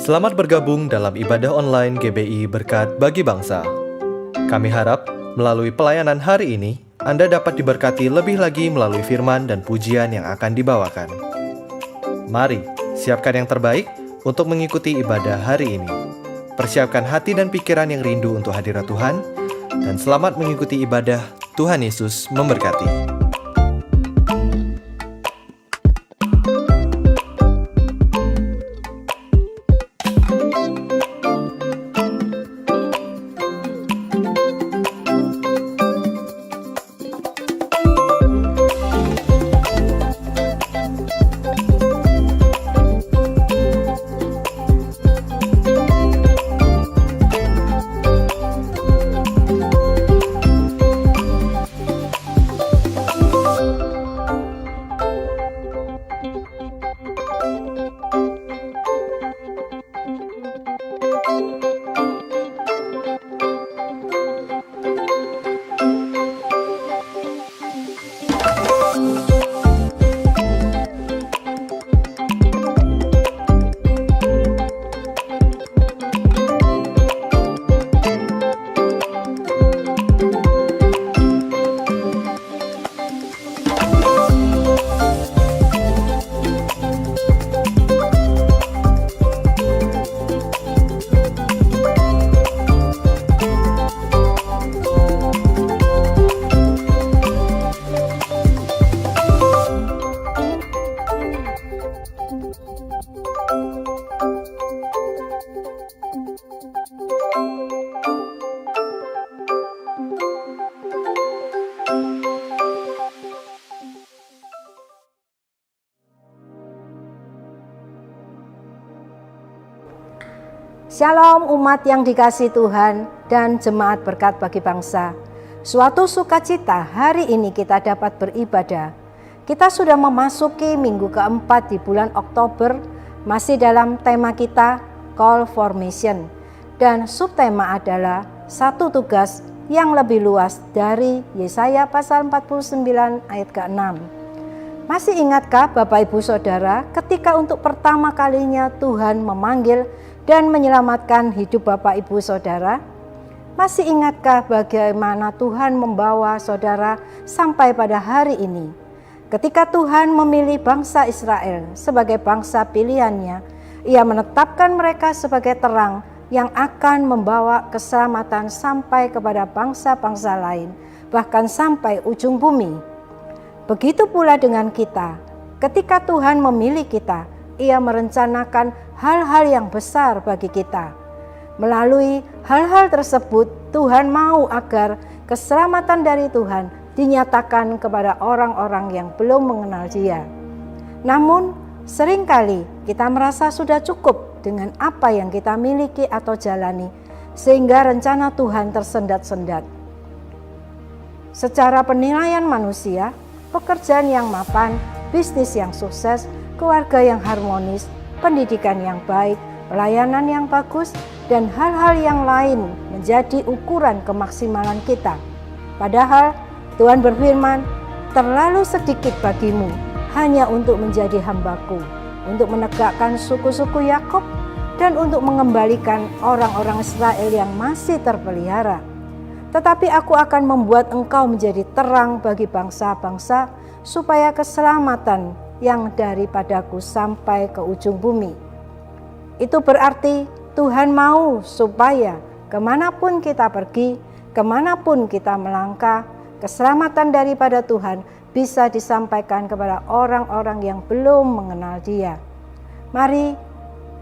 Selamat bergabung dalam ibadah online GBI Berkat Bagi Bangsa. Kami harap melalui pelayanan hari ini, Anda dapat diberkati lebih lagi melalui firman dan pujian yang akan dibawakan. Mari, siapkan yang terbaik untuk mengikuti ibadah hari ini. Persiapkan hati dan pikiran yang rindu untuk hadirat Tuhan, dan selamat mengikuti ibadah. Tuhan Yesus memberkati. Shalom umat yang dikasihi Tuhan dan jemaat berkat bagi bangsa. Suatu sukacita hari ini kita dapat beribadah. Kita sudah memasuki minggu keempat di bulan Oktober, masih dalam tema kita Call for Mission. Dan subtema adalah satu tugas yang lebih luas dari Yesaya pasal 49 ayat ke-6. Masih ingatkah Bapak Ibu Saudara ketika untuk pertama kalinya Tuhan memanggil dan menyelamatkan hidup Bapak Ibu Saudara? Masih ingatkah bagaimana Tuhan membawa saudara sampai pada hari ini? Ketika Tuhan memilih bangsa Israel sebagai bangsa pilihannya, Ia menetapkan mereka sebagai terang yang akan membawa keselamatan sampai kepada bangsa-bangsa lain, bahkan sampai ujung bumi. Begitu pula dengan kita, ketika Tuhan memilih kita, Ia merencanakan hal-hal yang besar bagi kita. Melalui hal-hal tersebut, Tuhan mau agar keselamatan dari Tuhan dinyatakan kepada orang-orang yang belum mengenal Dia. Namun, seringkali kita merasa sudah cukup dengan apa yang kita miliki atau jalani, sehingga rencana Tuhan tersendat-sendat. Secara penilaian manusia, pekerjaan yang mapan, bisnis yang sukses, keluarga yang harmonis, pendidikan yang baik, pelayanan yang bagus, dan hal-hal yang lain menjadi ukuran kemaksimalan kita. Padahal Tuhan berfirman, terlalu sedikit bagimu hanya untuk menjadi hambaku, untuk menegakkan suku-suku Yakub, dan untuk mengembalikan orang-orang Israel yang masih terpelihara. Tetapi aku akan membuat engkau menjadi terang bagi bangsa-bangsa, supaya keselamatan yang daripadaku sampai ke ujung bumi. Itu berarti Tuhan mau supaya kemanapun kita pergi, kemanapun kita melangkah, keselamatan daripada Tuhan bisa disampaikan kepada orang-orang yang belum mengenal Dia. Mari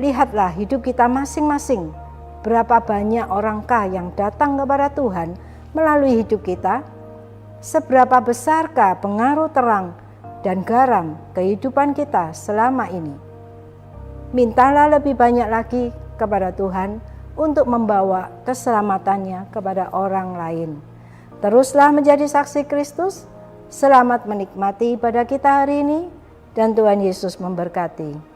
lihatlah hidup kita masing-masing. Berapa banyak orangkah yang datang kepada Tuhan melalui hidup kita? Seberapa besarkah pengaruh terang dan garam kehidupan kita selama ini? Mintalah lebih banyak lagi kepada Tuhan untuk membawa keselamatannya kepada orang lain. Teruslah menjadi saksi Kristus. Selamat menikmati ibadah kita hari ini, dan Tuhan Yesus memberkati.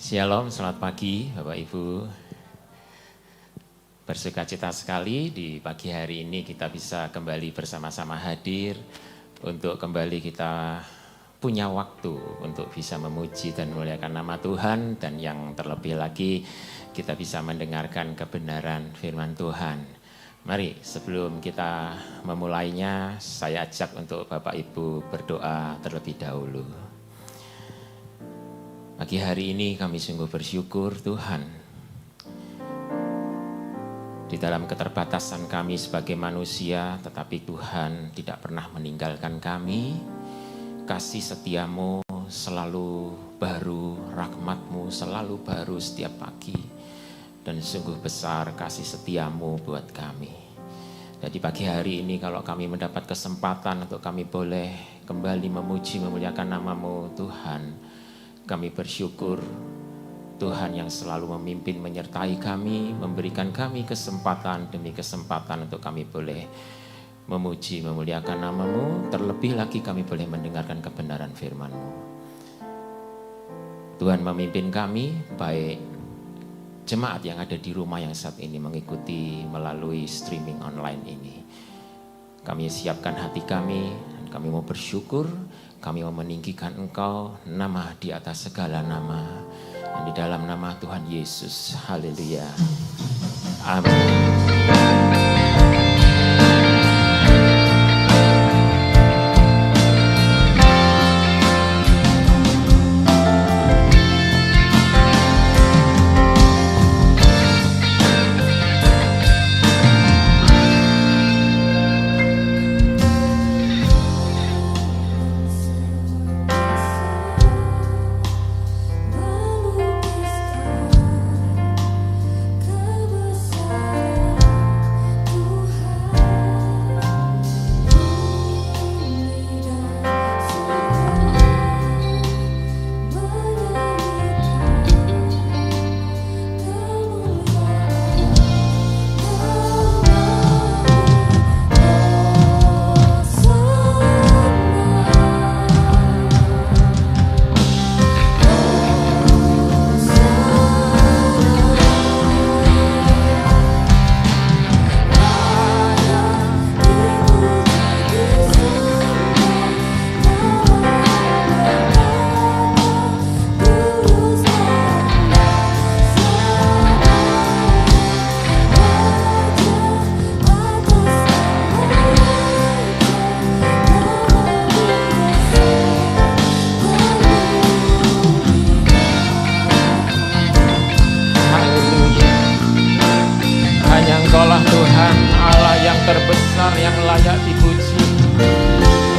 Shalom, selamat pagi Bapak Ibu. Bersukacita sekali di pagi hari ini kita bisa kembali bersama-sama hadir untuk kembali kita punya waktu untuk bisa memuji dan memuliakan nama Tuhan, dan yang terlebih lagi kita bisa mendengarkan kebenaran firman Tuhan. Mari sebelum kita memulainya, saya ajak untuk Bapak Ibu berdoa terlebih dahulu. Pagi hari ini kami sungguh bersyukur Tuhan. Di dalam keterbatasan kami sebagai manusia, tetapi Tuhan tidak pernah meninggalkan kami. Kasih setiamu selalu baru, rahmatmu selalu baru setiap pagi. Dan sungguh besar kasih setiamu buat kami. Jadi pagi hari ini kalau kami mendapat kesempatan untuk kami boleh kembali memuji, memuliakan namamu Tuhan, kami bersyukur Tuhan yang selalu memimpin menyertai kami, memberikan kami kesempatan demi kesempatan untuk kami boleh memuji, memuliakan namamu. Terlebih lagi kami boleh mendengarkan kebenaran firman-Mu. Tuhan memimpin kami, baik jemaat yang ada di rumah yang saat ini mengikuti melalui streaming online ini. Kami siapkan hati kami, dan kami mau bersyukur. Kami mau meninggikan Engkau, nama di atas segala nama. Dan di dalam nama Tuhan Yesus. Haleluya. Amin.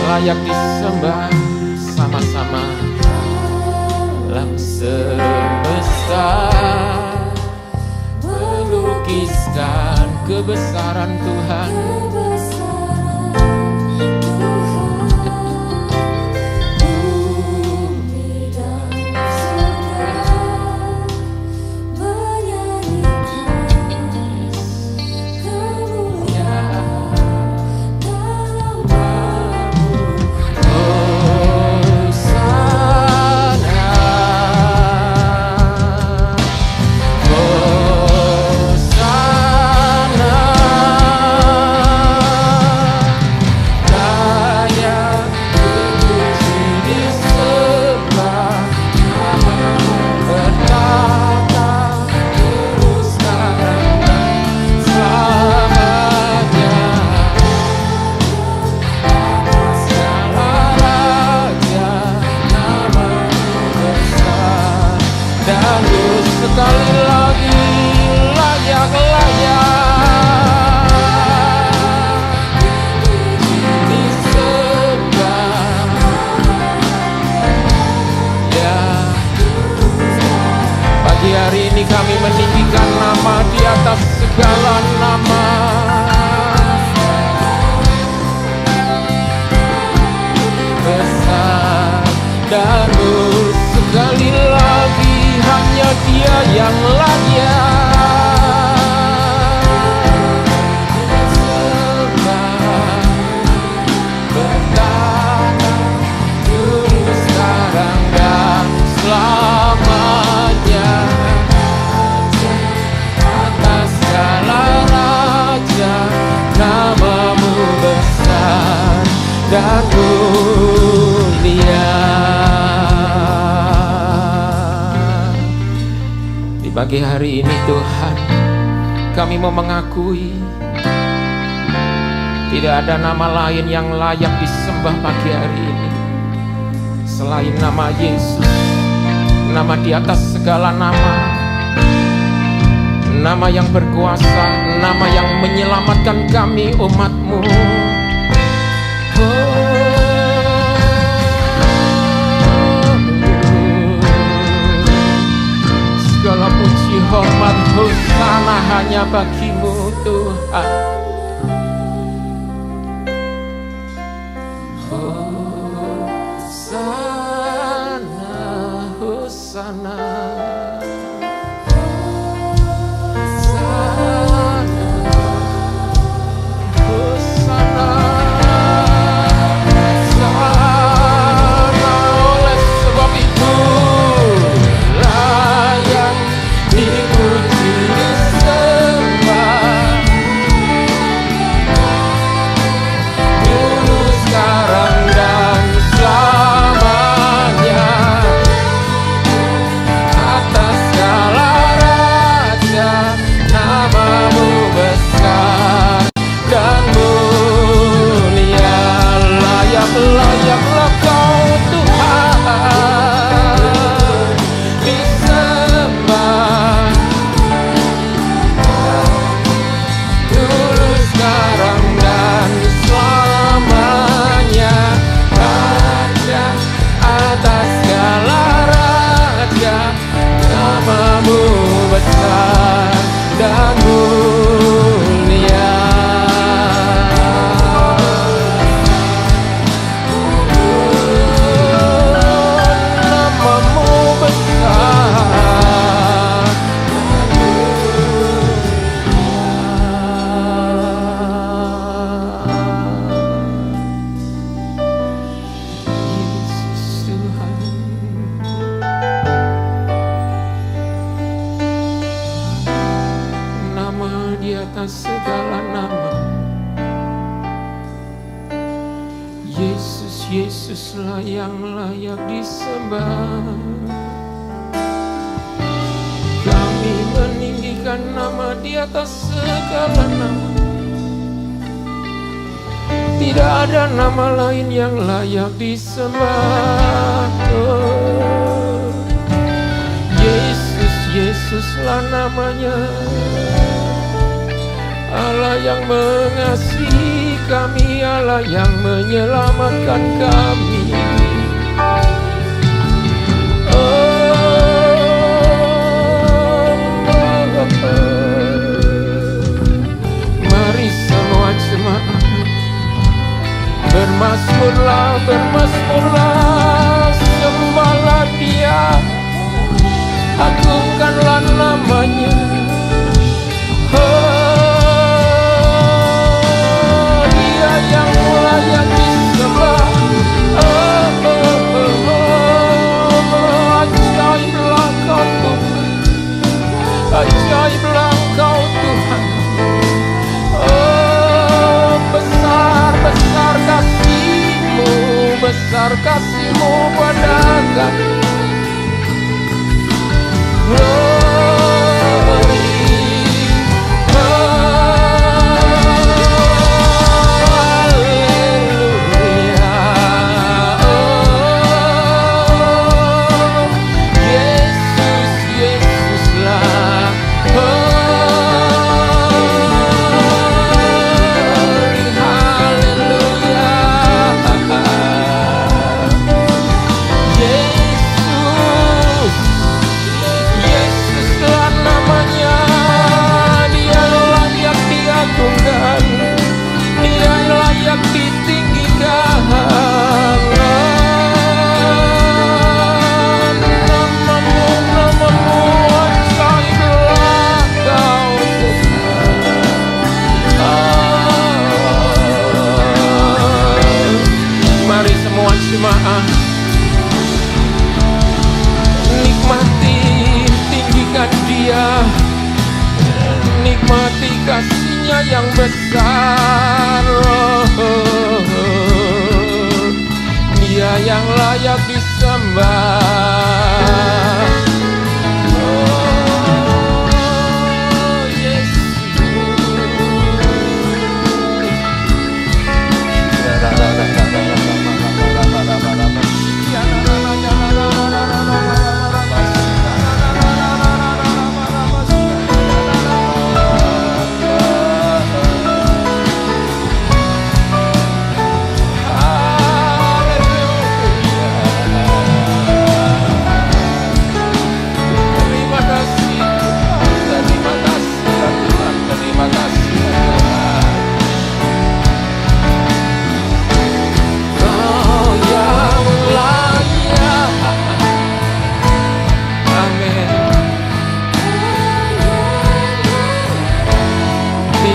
Layak disembah sama-sama, alam semesta melukiskan kebesaran Tuhan. Bumi dan surga menyanyikan kemuliaan dalam sekali lagi layak-layak disembah, ya. Pagi hari ini kami meninggikan nama di atas segala nama. Besar dan sekali lagi hanya Dia yang layak disembah, bertata dulu sekarang dan selamanya. dan mulia. Di pagi hari ini Tuhan, kami mau mengakui tidak ada nama lain yang layak disembah pagi hari ini selain nama Yesus, nama di atas segala nama, nama yang berkuasa, nama yang menyelamatkan kami umat-Mu. Segala puji, hormat, hosana hanya bagi-Mu Tuhan. Hosana, hosana. Layaklah Kau Tuhan disembah dulu, sekarang, dan selamanya. Raja atas segala raja, nama-Mu besar dan mulia. Segala nama, Yesus, Yesuslah yang layak disembah. Kami meninggikan nama di atas segala nama. Tidak ada nama lain yang layak disembah. Oh, Yesus, Yesuslah namanya. Allah yang mengasihi kami, Allah yang menyelamatkan kami. Mari semua jemaat bermasmurlah, bermasmurlah, sembahlah Dia, agungkanlah namanya. Yang layak disembah. Ajaiblah Kau Tuhan, ajaiblah Kau Tuhan. Besar, besar kasih-Mu, besar kasih-Mu pada kami. Jemaah, nikmati, tinggikan Dia, nikmati kasih-Nya yang besar.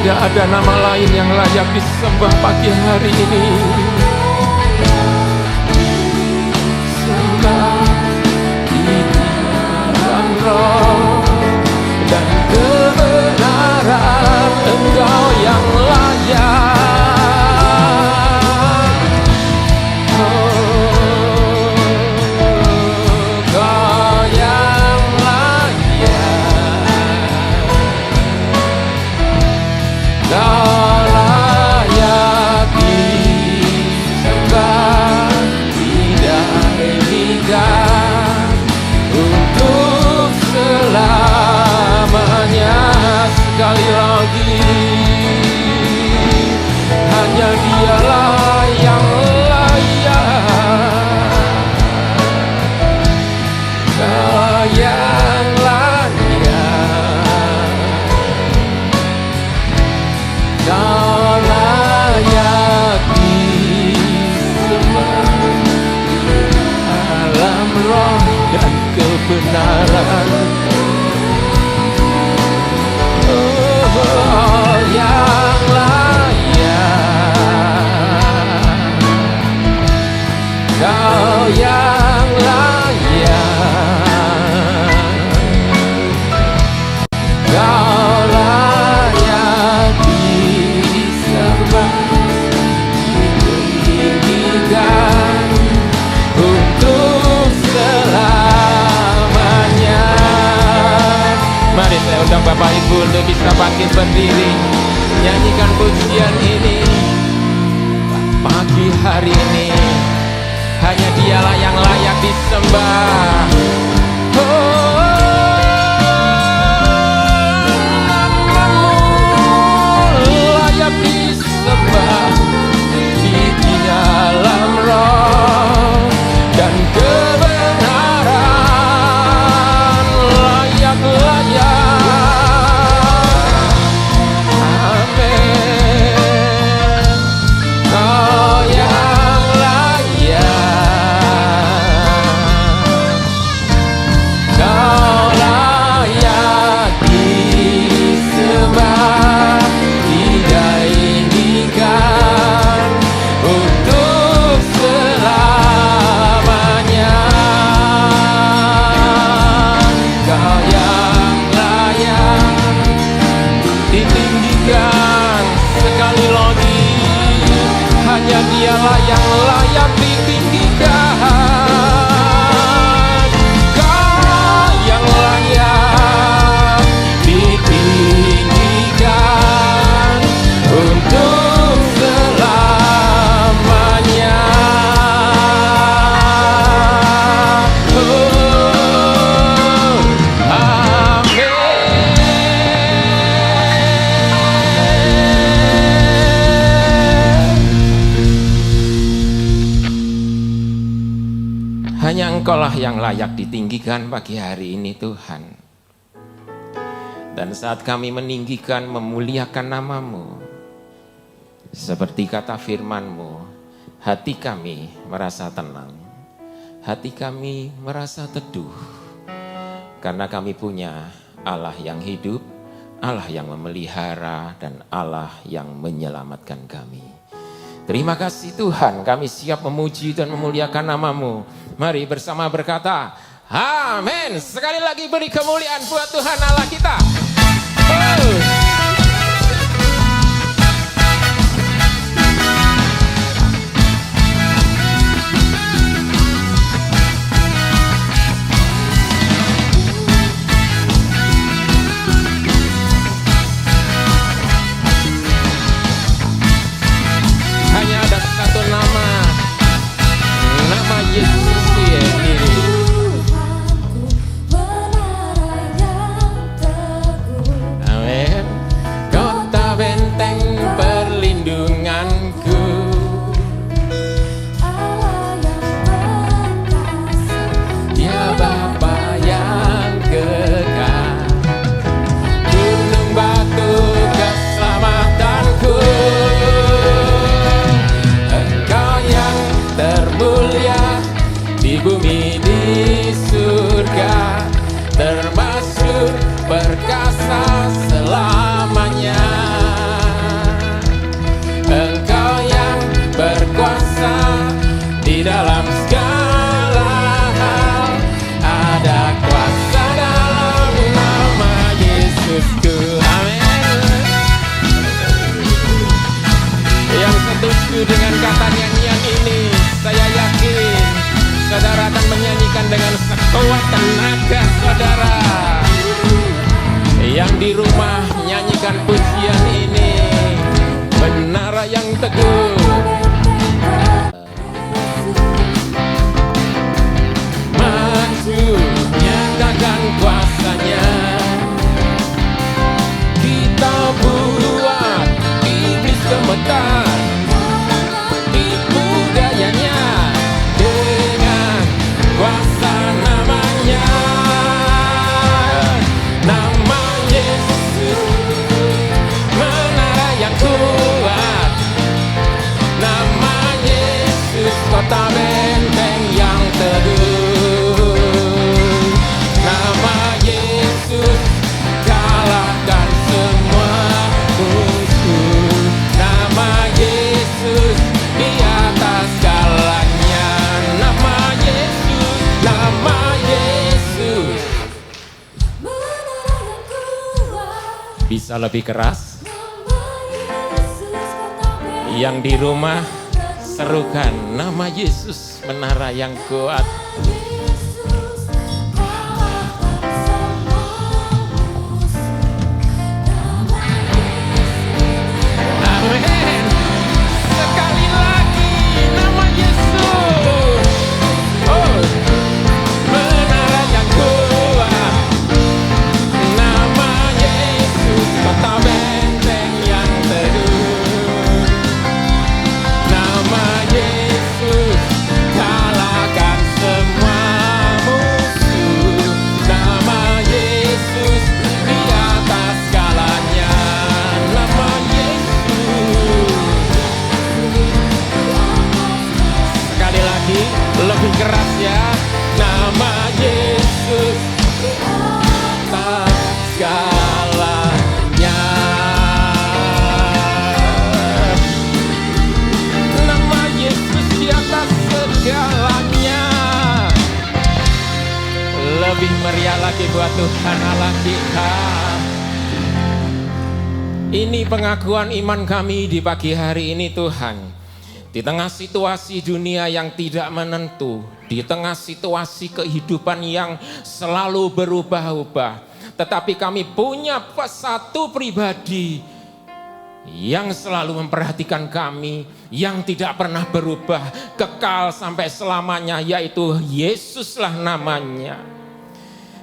Tidak ada nama lain yang layak disembah pagi hari ini. Sembah di dalam roh dan kebenaran, Engkau yang layak. Sekali lagi, hanya Dialah yang layak. Kau yang layak, Kau layak disembah dalam roh dan kebenaran. Yang layak, Kau yang layak, Kau layak disembah, ditinggikan untuk selamanya. Mari saya undang Bapak Ibu untuk bisa bangkit berdiri, nyanyikan pujian ini. Pagi hari ini hanya Dialah yang layak disembah. Namamu layak disembah di dalam roh dan kebenaran, layak-layak. Dialah yang layak ditinggikan, Kau yang layak ditinggikan untuk selamanya. Hanya Engkaulah yang layak ditinggikan pagi hari ini Tuhan. Dan saat kami meninggikan, memuliakan nama-Mu, seperti kata firman-Mu, hati kami merasa tenang, hati kami merasa teduh, karena kami punya Allah yang hidup, Allah yang memelihara, dan Allah yang menyelamatkan kami. Terima kasih Tuhan, kami siap memuji dan memuliakan nama-Mu. Mari bersama berkata, amin. Sekali lagi beri kemuliaan buat Tuhan Allah kita. Hanya ada satu nama, nama Yesus. Amin. Kota benteng perlindunganku, Dia Bapa yang kekal, gunung batu keselamatanku, Engkau yang termulia di bumi di surga, termasyhur perkasa selamanya. Manakah saudara yang di rumah nyanyikan pujian ini? Menara yang teguh, maju nyatakan kuasanya. Kita buat iblis gemetar, tipu dayanya dengan kuasa namanya. Nama Yesus, menara yang kuat. Nama Yesus, kota benteng yang teduh. Nama Yesus, kalahkan semua musuh. Nama Yesus, di atas segalanya. Nama Yesus, nama Yesus. Bisa lebih keras? Yang di rumah serukan nama Yesus, menara yang kuat. Amin. Sekali lagi nama Yesus. Oh, menara yang kuat. Nama Yesus, kota benteng yang teduh. Nama Yesus, kalahkan semua musuh. Nama Yesus, di atas segalanya. Nama Yesus. Sekali lagi, lebih keras ya. Nama Yesus, atas segalanya. Nama Yesus di atas segalanya. Lebih meriah lagi buat Tuhan Allah kita. Ini pengakuan iman kami di pagi hari ini Tuhan. Di tengah situasi dunia yang tidak menentu, di tengah situasi kehidupan yang selalu berubah-ubah, tetapi kami punya satu pribadi yang selalu memperhatikan kami, yang tidak pernah berubah, kekal sampai selamanya, yaitu Yesuslah namanya.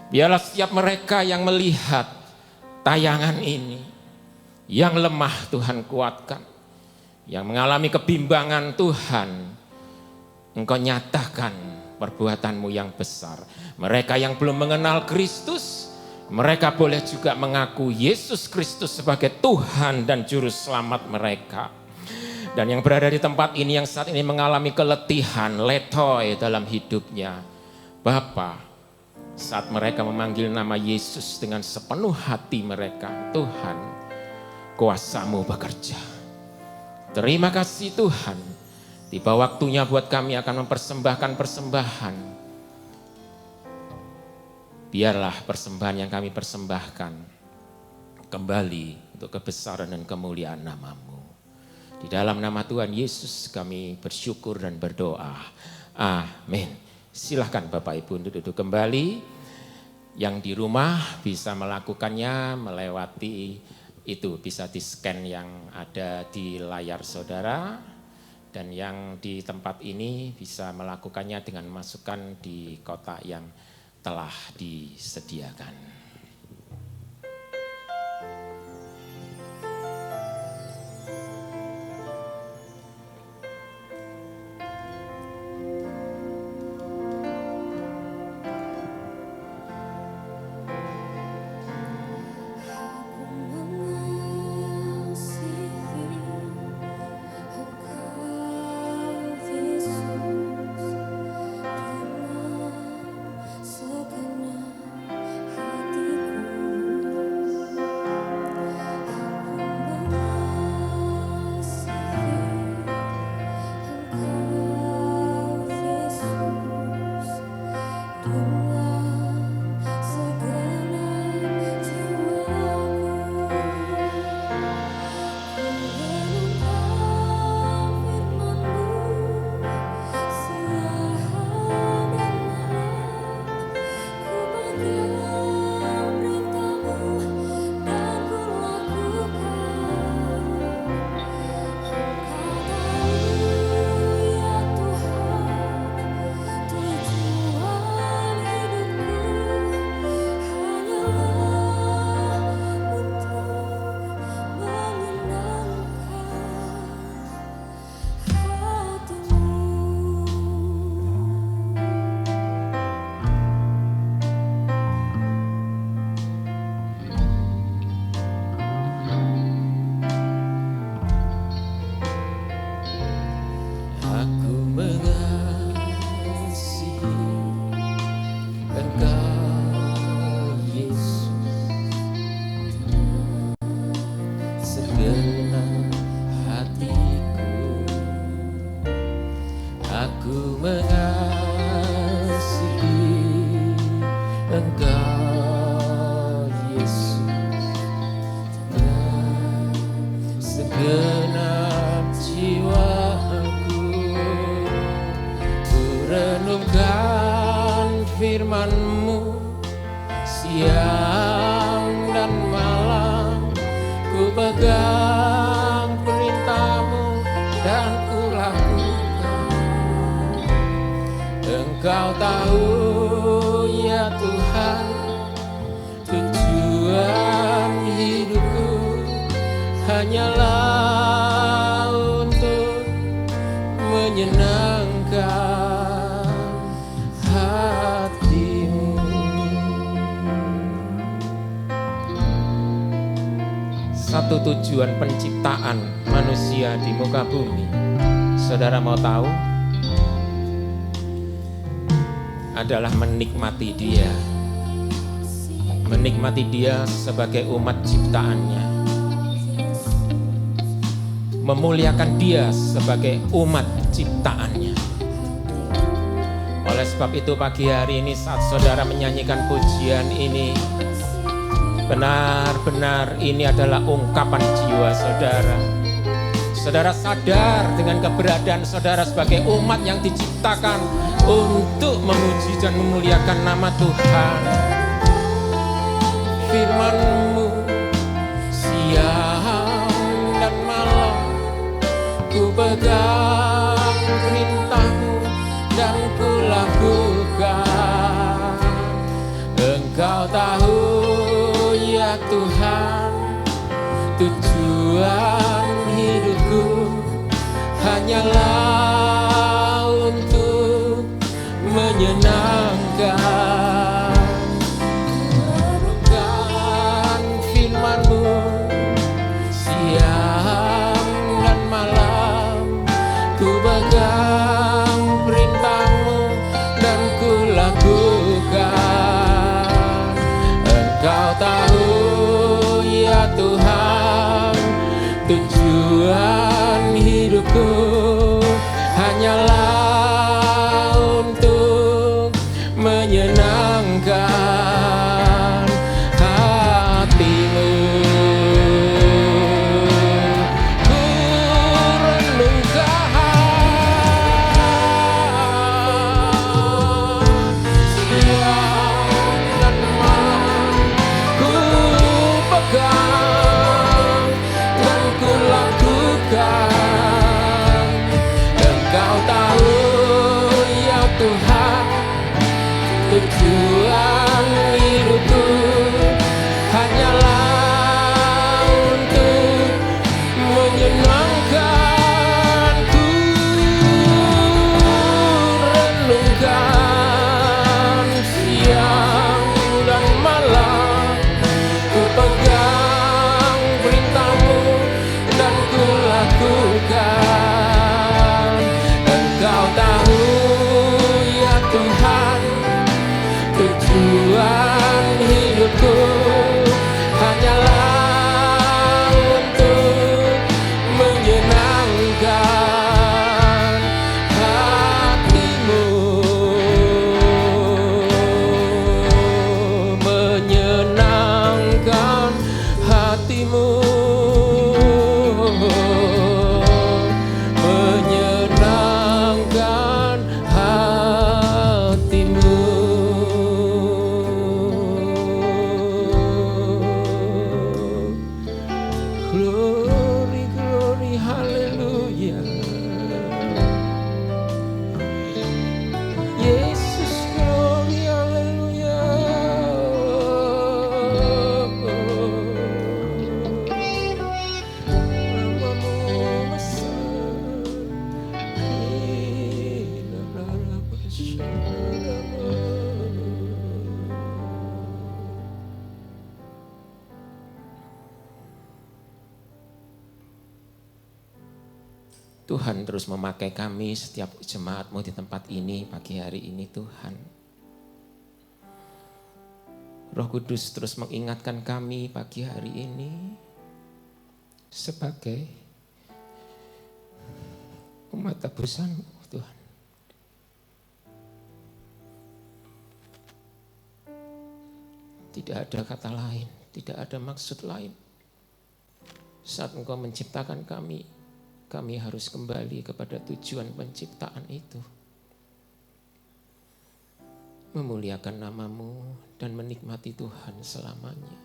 Biarlah setiap mereka yang melihat tayangan ini, yang lemah Tuhan kuatkan, yang mengalami kebimbangan Tuhan, Engkau nyatakan perbuatan-Mu yang besar. Mereka yang belum mengenal Kristus, mereka boleh juga mengaku Yesus Kristus sebagai Tuhan dan Juru Selamat mereka. Dan yang berada di tempat ini yang saat ini mengalami keletihan, letoy dalam hidupnya, Bapa, saat mereka memanggil nama Yesus dengan sepenuh hati mereka, Tuhan, kuasa-Mu bekerja. Terima kasih Tuhan, tiba waktunya buat kami akan mempersembahkan persembahan. Biarlah persembahan yang kami persembahkan kembali untuk kebesaran dan kemuliaan nama-Mu. Di dalam nama Tuhan Yesus kami bersyukur dan berdoa. Amin. Silahkan Bapak Ibu untuk duduk kembali. Yang di rumah bisa melakukannya melewati itu, bisa di-scan yang ada di layar saudara. Dan yang di tempat ini bisa melakukannya dengan masukkan di kotak yang telah disediakan. Segenap hati Engkau Yesus dengan segenap jiwaku. Ku renungkan firman-Mu siang dan malam, ku pegang perintah-Mu dan ku lakukan. Engkau tahu ya Tuhan, tujuan hidupku hanyalah untuk menyenangkan hati-Mu. Satu tujuan penciptaan manusia di muka bumi, saudara mau tahu? Adalah menikmati Dia. Menikmati Dia sebagai umat ciptaannya. Memuliakan Dia sebagai umat ciptaannya. Oleh sebab itu pagi hari ini saat saudara menyanyikan pujian ini, benar-benar ini adalah ungkapan jiwa saudara. Saudara sadar dengan keberadaan saudara sebagai umat yang diciptakan untuk memuji dan memuliakan nama Tuhan. Firman-Mu siang dan malam, ku pegang perintah-Mu dan ku lakukan. Engkau tahu ya Tuhan, tujuan hidupku hanyalah untuk menyenangkan. Renungkan firman-Mu siang dan malam, ku pegang perintah-Mu dan ku lakukan. Engkau tahu ya Tuhan, tujuan hidupku hanyalah untuk menyenangkan hati-Mu. Ku renungkan siang dan malam, ku pegang dan ku lakukan. Engkau tahu ya Tuhan, tujuan hidupku hanyalah untuk menyenangkan-Ku. Renungkan siang dan malam, ku pegang perintah-Mu dan ku lakukan. Engkau tahu ya Tuhan, tujuan hidupku hanyalah untuk menyenangkan hati-Mu. Menyenangkan hati-Mu. Menyenangkan hati-Mu. Glory, glory, haleluya. Yesus, glory, haleluya. Namamu besar, Inara bersama. Tuhan terus memakai kami setiap jemaat-Mu di tempat ini pagi hari ini Tuhan. Roh Kudus terus mengingatkan kami pagi hari ini sebagai umat tebusan-Mu Tuhan. Tidak ada kata lain, tidak ada maksud lain. Saat Engkau menciptakan kami harus kembali kepada tujuan penciptaan itu. Memuliakan nama-Mu dan menikmati Tuhan selamanya.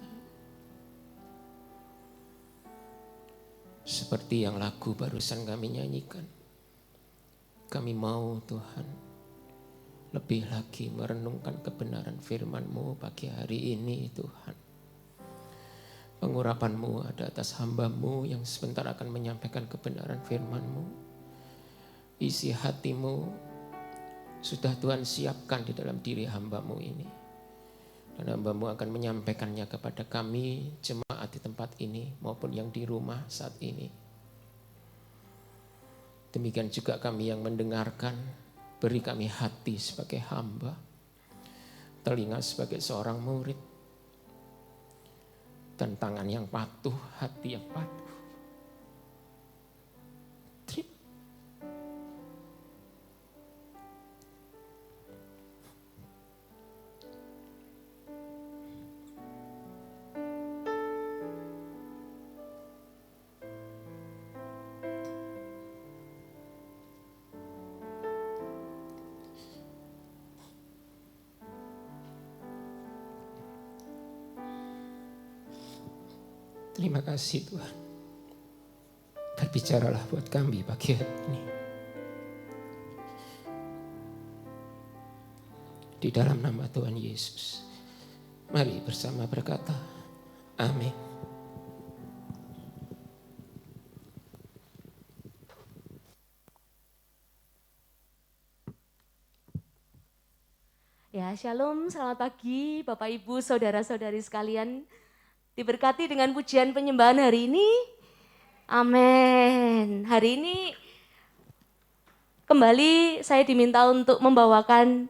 Seperti yang lagu barusan kami nyanyikan. Kami mau Tuhan lebih lagi merenungkan kebenaran firman-Mu pagi hari ini Tuhan. Pengurapan-Mu ada atas hamba-Mu yang sebentar akan menyampaikan kebenaran firman-Mu. Isi hati-Mu sudah Tuhan siapkan di dalam diri hamba-Mu ini. Dan hamba-Mu akan menyampaikannya kepada kami jemaat di tempat ini maupun yang di rumah saat ini. Demikian juga kami yang mendengarkan, beri kami hati sebagai hamba, telinga sebagai seorang murid, dan tangan yang patuh, hati yang patuh. Terima kasih Tuhan. Berbicaralah buat kami pagi hari ini. Di dalam nama Tuhan Yesus. Mari bersama berkata, amin. Ya, shalom, selamat pagi Bapak Ibu, saudara-saudari sekalian. Diberkati dengan pujian penyembahan hari ini. Amin. Hari ini kembali saya diminta untuk membawakan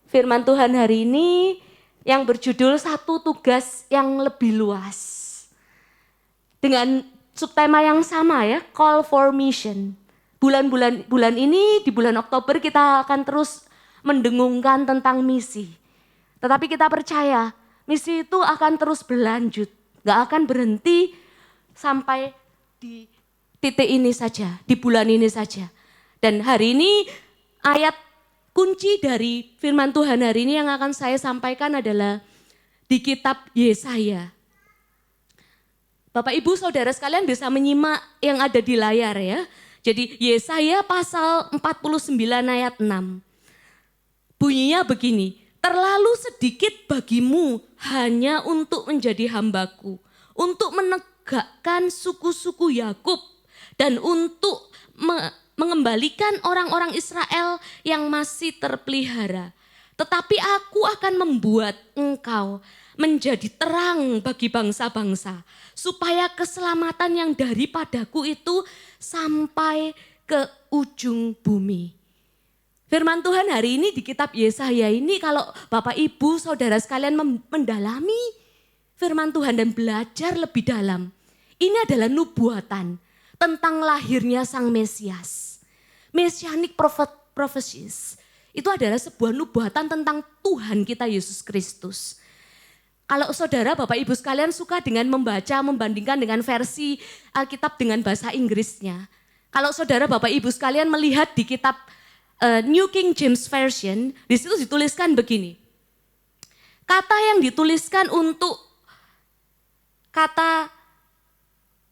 firman Tuhan hari ini yang berjudul satu tugas yang lebih luas. Dengan subtema yang sama ya, call for mission. Bulan ini di bulan Oktober kita akan terus mendengungkan tentang misi. Tetapi kita percaya misi itu akan terus berlanjut, gak akan berhenti sampai di titik ini saja, di bulan ini saja. Dan hari ini ayat kunci dari firman Tuhan hari ini yang akan saya sampaikan adalah di kitab Yesaya. Bapak Ibu Saudara sekalian bisa menyimak yang ada di layar ya. Jadi Yesaya pasal 49 ayat 6. Bunyinya begini. Terlalu sedikit bagimu hanya untuk menjadi hambaku, untuk menegakkan suku-suku Yakub dan untuk mengembalikan orang-orang Israel yang masih terpelihara. Tetapi aku akan membuat engkau menjadi terang bagi bangsa-bangsa, supaya keselamatan yang daripadaku itu sampai ke ujung bumi. Firman Tuhan hari ini di kitab Yesaya ini kalau Bapak Ibu Saudara sekalian mendalami firman Tuhan dan belajar lebih dalam. Ini adalah nubuatan tentang lahirnya Sang Mesias. Messianic prophecies itu adalah sebuah nubuatan tentang Tuhan kita Yesus Kristus. Kalau saudara Bapak Ibu sekalian suka dengan membaca, membandingkan dengan versi Alkitab dengan bahasa Inggrisnya. Kalau saudara Bapak Ibu sekalian melihat di kitab New King James Version, di situ dituliskan begini. Kata yang dituliskan untuk kata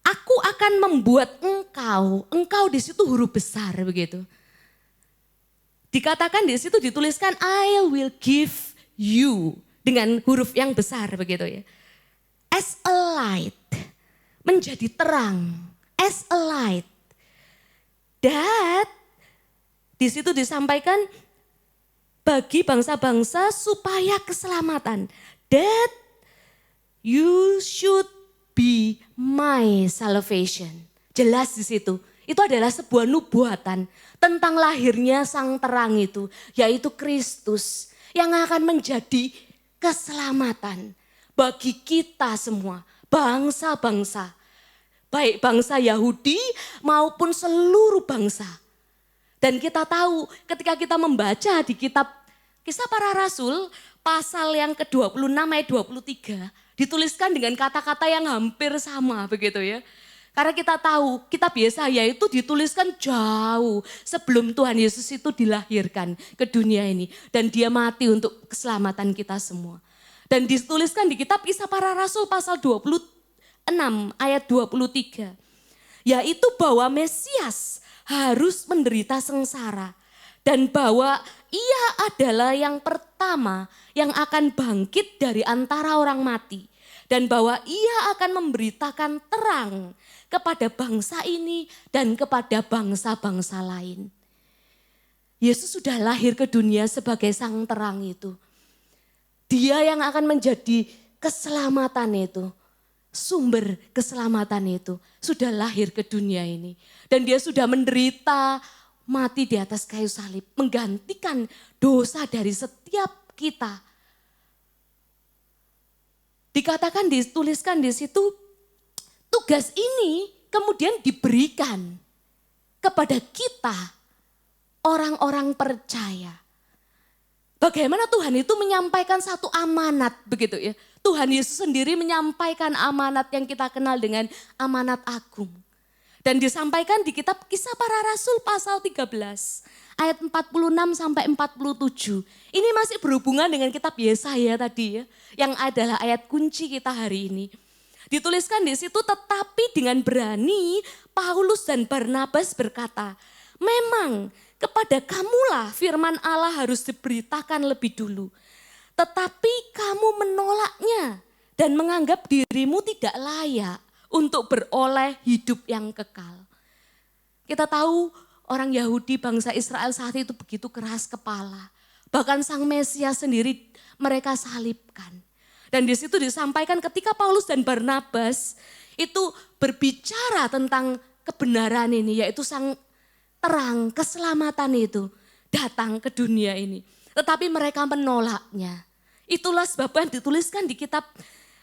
aku akan membuat engkau di situ huruf besar begitu. Dikatakan di situ dituliskan I will give you dengan huruf yang besar begitu ya. As a light, menjadi terang, as a light. That di situ disampaikan bagi bangsa-bangsa supaya keselamatan. That you should be my salvation. Jelas di situ. Itu adalah sebuah nubuatan tentang lahirnya sang terang itu, yaitu Kristus yang akan menjadi keselamatan bagi kita semua, bangsa-bangsa. Baik bangsa Yahudi maupun seluruh bangsa. Dan kita tahu ketika kita membaca di kitab Kisah Para Rasul pasal yang ke-26 ayat 23 dituliskan dengan kata-kata yang hampir sama begitu ya. Karena kita tahu kitab Yesaya itu dituliskan jauh sebelum Tuhan Yesus itu dilahirkan ke dunia ini. Dan dia mati untuk keselamatan kita semua. Dan dituliskan di kitab Kisah Para Rasul pasal 26 ayat 23. Yaitu bahwa Mesias harus menderita sengsara. Dan bahwa ia adalah yang pertama yang akan bangkit dari antara orang mati. Dan bahwa ia akan memberitakan terang kepada bangsa ini dan kepada bangsa-bangsa lain. Yesus sudah lahir ke dunia sebagai sang terang itu. Dia yang akan menjadi keselamatan itu, sumber keselamatan itu sudah lahir ke dunia ini. Dan dia sudah menderita, mati di atas kayu salib, menggantikan dosa dari setiap kita. Dikatakan, dituliskan di situ, tugas ini kemudian diberikan kepada kita, orang-orang percaya. Bagaimana Tuhan itu menyampaikan satu amanat begitu ya. Tuhan Yesus sendiri menyampaikan amanat yang kita kenal dengan amanat agung. Dan disampaikan di kitab Kisah Para Rasul pasal 13 ayat 46 sampai 47. Ini masih berhubungan dengan kitab Yesaya tadi ya, yang adalah ayat kunci kita hari ini. Dituliskan di situ, tetapi dengan berani Paulus dan Barnabas berkata, memang kepada kamulah firman Allah harus diberitakan lebih dulu. Tetapi kamu menolaknya dan menganggap dirimu tidak layak untuk beroleh hidup yang kekal. Kita tahu orang Yahudi bangsa Israel saat itu begitu keras kepala. Bahkan sang Mesias sendiri mereka salibkan. Dan di situ disampaikan ketika Paulus dan Barnabas itu berbicara tentang kebenaran ini, yaitu sang terang keselamatan itu datang ke dunia ini. Tetapi mereka menolaknya. Itulah sebabnya dituliskan di kitab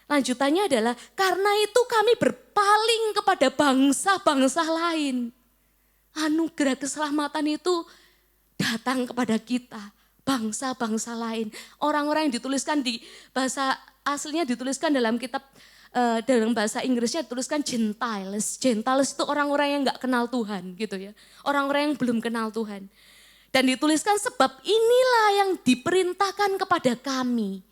lanjutannya adalah, karena itu kami berpaling kepada bangsa-bangsa lain. Anugerah keselamatan itu datang kepada kita, bangsa-bangsa lain. Orang-orang yang dituliskan di bahasa aslinya dituliskan dalam kitab, dalam bahasa Inggrisnya dituliskan Gentiles. Gentiles itu orang-orang yang gak kenal Tuhan gitu ya. Orang-orang yang belum kenal Tuhan. Dan dituliskan sebab inilah yang diperintahkan kepada kami.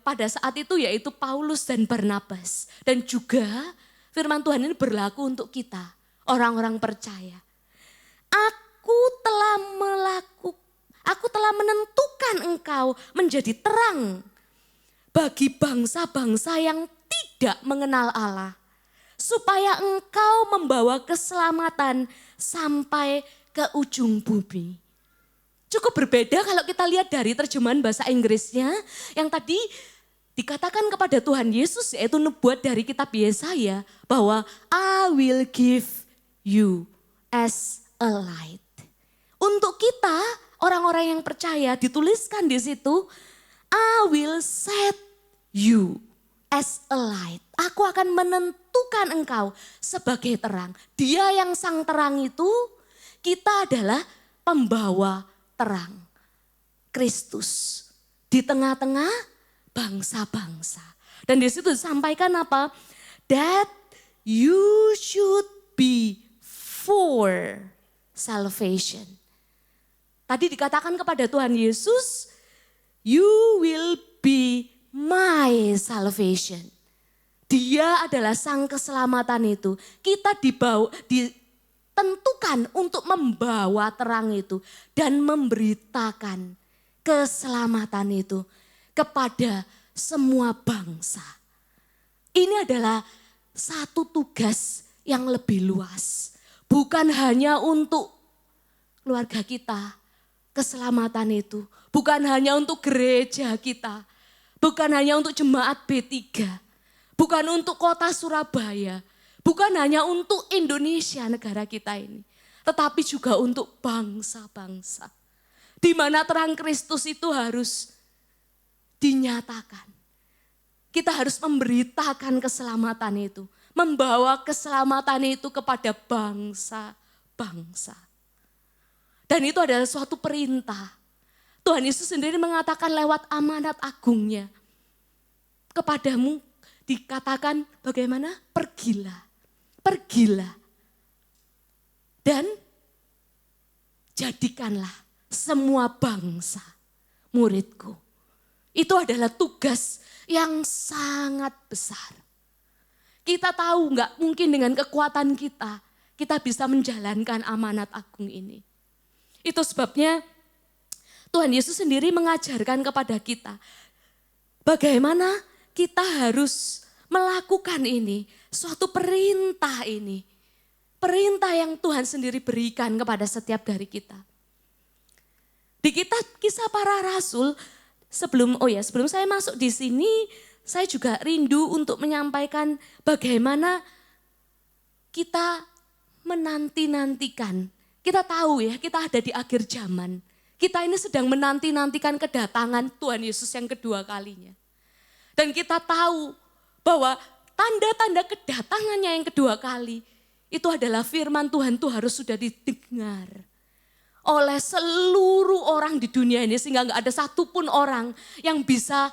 Pada saat itu yaitu Paulus dan Barnabas. Dan juga firman Tuhan ini berlaku untuk kita, orang-orang percaya. Aku telah menentukan engkau menjadi terang bagi bangsa-bangsa yang tidak mengenal Allah. Supaya engkau membawa keselamatan sampai ke ujung bumi. Cukup berbeda kalau kita lihat dari terjemahan bahasa Inggrisnya yang tadi dikatakan kepada Tuhan Yesus, yaitu nubuat dari kitab Yesaya bahwa I will give you as a light. Untuk kita orang-orang yang percaya dituliskan di situ, I will set you as a light. Aku akan menentukan engkau sebagai terang. Dia yang sang terang itu, kita adalah pembawa terang. Kristus di tengah-tengah bangsa-bangsa. Dan di situ disampaikan apa? That you should be for salvation. Tadi dikatakan kepada Tuhan Yesus, you will be my salvation. Dia adalah sang keselamatan itu. Kita ditentukan untuk membawa terang itu dan memberitakan keselamatan itu kepada semua bangsa. Ini adalah satu tugas yang lebih luas. Bukan hanya untuk keluarga kita, keselamatan itu. Bukan hanya untuk gereja kita. Bukan hanya untuk jemaat B3. Bukan untuk kota Surabaya. Bukan hanya untuk Indonesia, negara kita ini. Tetapi juga untuk bangsa-bangsa. Di mana terang Kristus itu harus dinyatakan. Kita harus memberitakan keselamatan itu. Membawa keselamatan itu kepada bangsa-bangsa. Dan itu adalah suatu perintah. Tuhan Yesus sendiri mengatakan lewat amanat agungnya. Kepadamu dikatakan bagaimana? Pergilah, pergilah. Dan jadikanlah semua bangsa muridku. Itu adalah tugas yang sangat besar. Kita tahu nggak mungkin dengan kekuatan kita bisa menjalankan amanat agung ini. Itu sebabnya Tuhan Yesus sendiri mengajarkan kepada kita bagaimana kita harus melakukan ini, suatu perintah ini. Perintah yang Tuhan sendiri berikan kepada setiap dari kita. Di kitab Kisah Para Rasul, sebelum saya masuk di sini, saya juga rindu untuk menyampaikan bagaimana kita menanti-nantikan. Kita tahu ya, kita ada di akhir zaman. Kita ini sedang menanti-nantikan kedatangan Tuhan Yesus yang kedua kalinya. Dan kita tahu bahwa tanda-tanda kedatangannya yang kedua kali, itu adalah firman Tuhan itu harus sudah didengar oleh seluruh orang di dunia ini. Sehingga gak ada satupun orang yang bisa